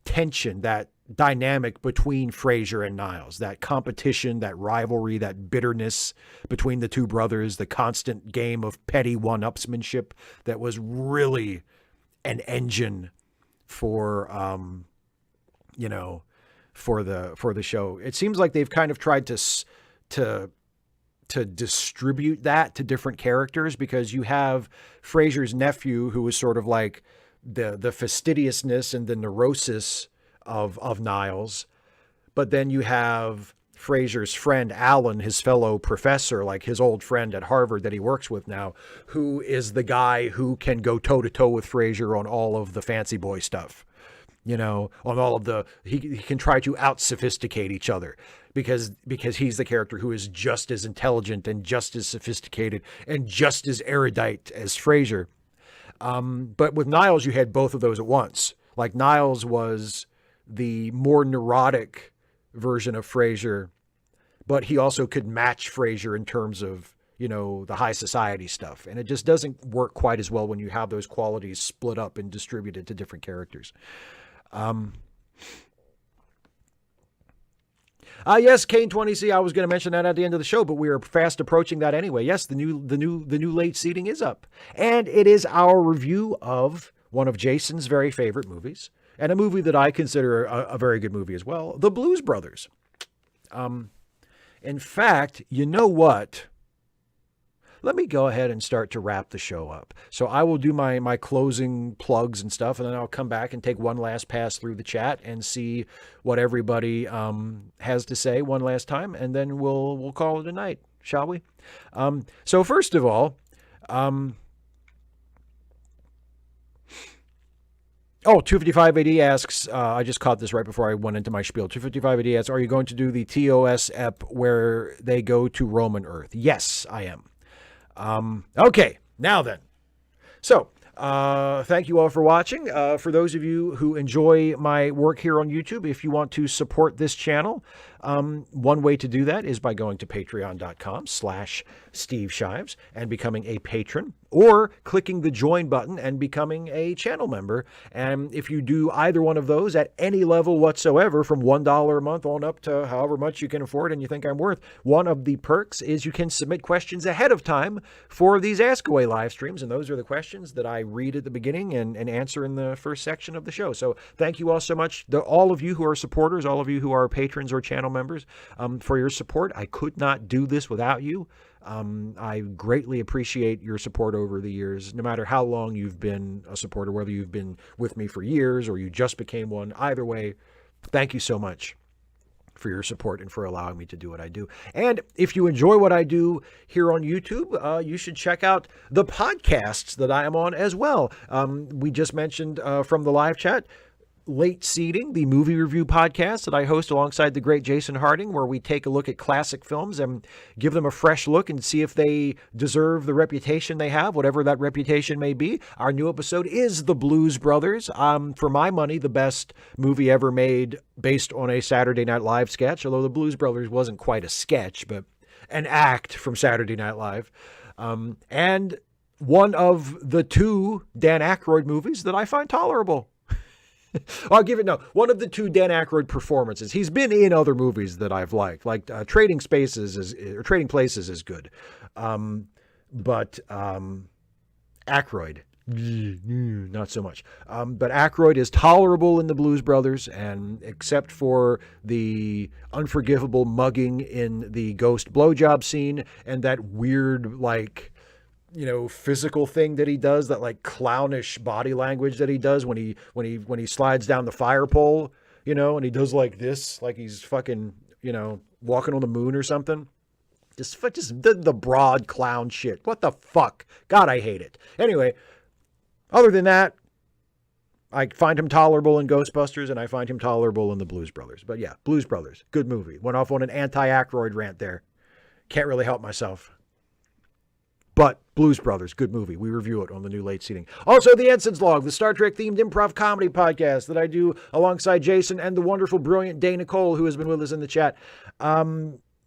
tension, that dynamic between Frasier and Niles, that competition, that rivalry, that bitterness between the two brothers, the constant game of petty one-upsmanship that was really an engine for, for the show. It seems like they've kind of tried to distribute that to different characters, because you have Frasier's nephew, who is sort of like the fastidiousness and the neurosis of Niles. But then you have Frasier's friend, Alan, his fellow professor, like his old friend at Harvard that he works with now, who is the guy who can go toe to toe with Frasier on all of the fancy boy stuff. On all of the, he can try to out sophisticate each other because he's the character who is just as intelligent and just as sophisticated and just as erudite as Frasier. But with Niles, you had both of those at once. Like, Niles was the more neurotic version of Frasier, but he also could match Frasier in terms of, the high society stuff. And it just doesn't work quite as well when you have those qualities split up and distributed to different characters. Yes, Kane 20C. I was going to mention that at the end of the show, but we are fast approaching that anyway. Yes, the new late seating is up, and it is our review of one of Jason's very favorite movies, and a movie that I consider a very good movie as well, The Blues Brothers. In fact, you know what? Let me go ahead and start to wrap the show up. So I will do my closing plugs and stuff, and then I'll come back and take one last pass through the chat and see what everybody has to say one last time, and then we'll call it a night, shall we? So first of all, 255 AD asks, I just caught this right before I went into my spiel. 255 AD asks, are you going to do the TOS ep where they go to Roman Earth? Yes, I am. Okay, now then. So, thank you all for watching. For those of you who enjoy my work here on YouTube, if you want to support this channel, one way to do that is by going to patreon.com/Steve Shives and becoming a patron, or clicking the join button and becoming a channel member. And if you do either one of those at any level whatsoever, from $1 a month on up to however much you can afford and you think I'm worth, one of the perks is you can submit questions ahead of time for these Ask Away live streams. And those are the questions that I read at the beginning and answer in the first section of the show. So thank you all so much, all of you who are supporters, all of you who are patrons or channel members, for your support. I could not do this without you. I greatly appreciate your support over the years, no matter how long you've been a supporter, whether you've been with me for years or you just became one. Either way, thank you so much for your support and for allowing me to do what I do. And if you enjoy what I do here on YouTube, you should check out the podcasts that I am on as well. We just mentioned from the live chat, Late Seating, the movie review podcast that I host alongside the great Jason Harding, where we take a look at classic films and give them a fresh look and see if they deserve the reputation they have, whatever that reputation may be. Our new episode is The Blues Brothers. For my money, the best movie ever made based on a Saturday Night Live sketch, although The Blues Brothers wasn't quite a sketch, but an act from Saturday Night Live. And one of the two Dan Aykroyd movies that I find tolerable. I'll give it one of the two Dan Aykroyd performances. He's been in other movies that I've liked, like Trading Places is good, but Aykroyd, not so much. But Aykroyd is tolerable in The Blues Brothers, and except for the unforgivable mugging in the ghost blowjob scene and that weird physical thing that he does, that clownish body language that he does when he slides down the fire pole, and he does like this, like he's fucking, walking on the moon or something. Just the broad clown shit. What the fuck? God, I hate it. Anyway, other than that, I find him tolerable in Ghostbusters, and I find him tolerable in The Blues Brothers. But yeah, Blues Brothers, good movie. Went off on an anti-Aykroyd rant there. Can't really help myself. But Blues Brothers, good movie. We review it on the new Late Seating. Also, the Ensign's Log, the Star Trek-themed improv comedy podcast that I do alongside Jason and the wonderful, brilliant Day Nicole, who has been with us in the chat.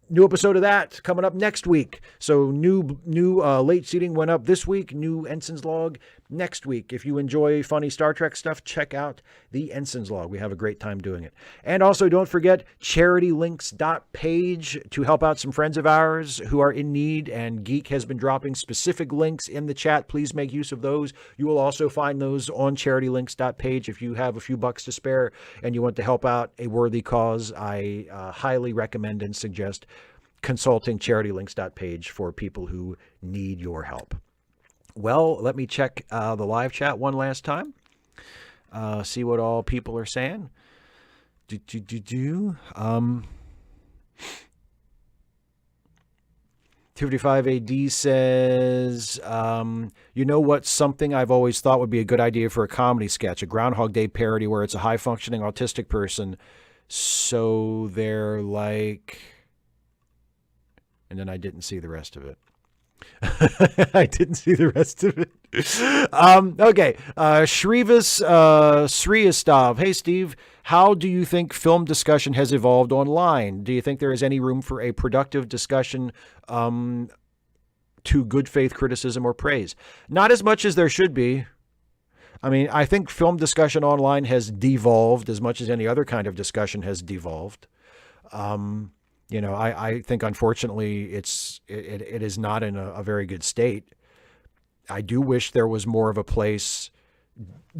New episode of that coming up next week. So new Late Seating went up this week. New Ensign's Log next week. If you enjoy funny Star Trek stuff, check out the Ensign's Log. We have a great time doing it. And also don't forget charitylinks.page to help out some friends of ours who are in need. And Geek has been dropping specific links in the chat. Please make use of those. You will also find those on charitylinks.page. If you have a few bucks to spare and you want to help out a worthy cause, I highly recommend and suggest consulting charitylinks.page for people who need your help. Well, let me check the live chat one last time. See what all people are saying. 255 AD says, you know what's something I've always thought would be a good idea for a comedy sketch, a Groundhog Day parody where it's a high-functioning autistic person, so they're like... And then I didn't see the rest of it. I didn't see the rest of it. Okay. Shives, Sriastov. Hey, Steve, how do you think film discussion has evolved online? Do you think there is any room for a productive discussion to good faith criticism or praise? Not as much as there should be. I mean, I think film discussion online has devolved as much as any other kind of discussion has devolved. You know, I think, unfortunately, it is not in a very good state. I do wish there was more of a place,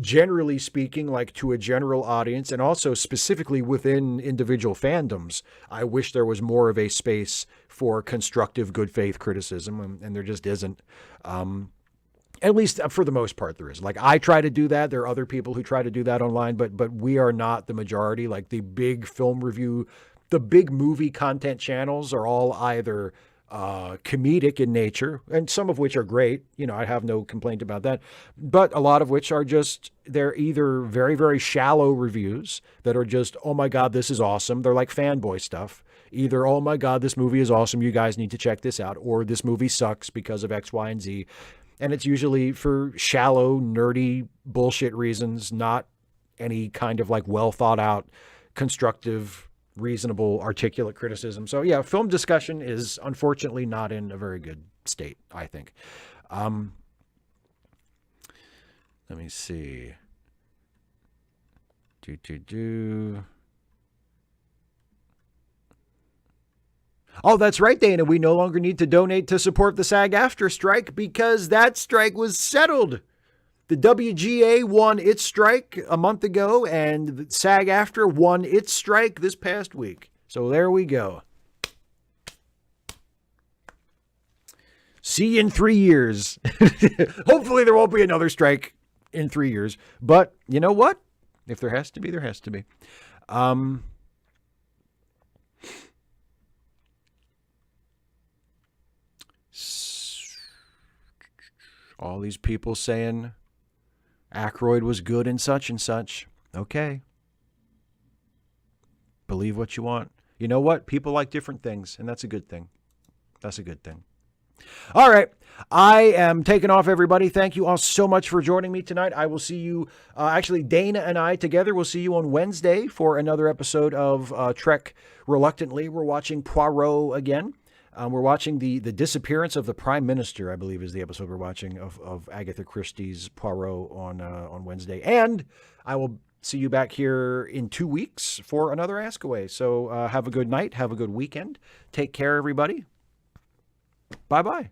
generally speaking, like to a general audience, and also specifically within individual fandoms. I wish there was more of a space for constructive, good faith criticism, and there just isn't. At least for the most part, there is. Like, I try to do that. There are other people who try to do that online, but we are not the majority. Like, the big film review, the big movie content channels are all either comedic in nature, and some of which are great. You know, I have no complaint about that. But a lot of which are just, they're either very, very shallow reviews that are just, oh my God, this is awesome. They're like fanboy stuff. Either, oh my God, this movie is awesome, you guys need to check this out. Or this movie sucks because of X, Y, and Z. And it's usually for shallow, nerdy bullshit reasons, not any kind of like well thought out, constructive, reasonable, articulate criticism. So yeah, film discussion is unfortunately not in a very good state, I think. Let me see. Oh, that's right, Dana. We no longer need to donate to support the SAG-AFTRA strike because that strike was settled. The WGA won its strike a month ago, and SAG-AFTRA won its strike this past week. So there we go. See you in 3 years. Hopefully there won't be another strike in 3 years. But you know what? If there has to be, there has to be. All these people saying Aykroyd was good and such and such. Okay. Believe what you want. You know what? People like different things, and that's a good thing. That's a good thing. All right. I am taking off, everybody. Thank you all so much for joining me tonight. I will see you, actually, Dana and I together will see you on Wednesday for another episode of Trek Reluctantly. We're watching Poirot again. We're watching the disappearance of the Prime Minister, I believe, is the episode we're watching of Agatha Christie's Poirot on Wednesday. And I will see you back here in 2 weeks for another Ask Away. So have a good night. Have a good weekend. Take care, everybody. Bye-bye.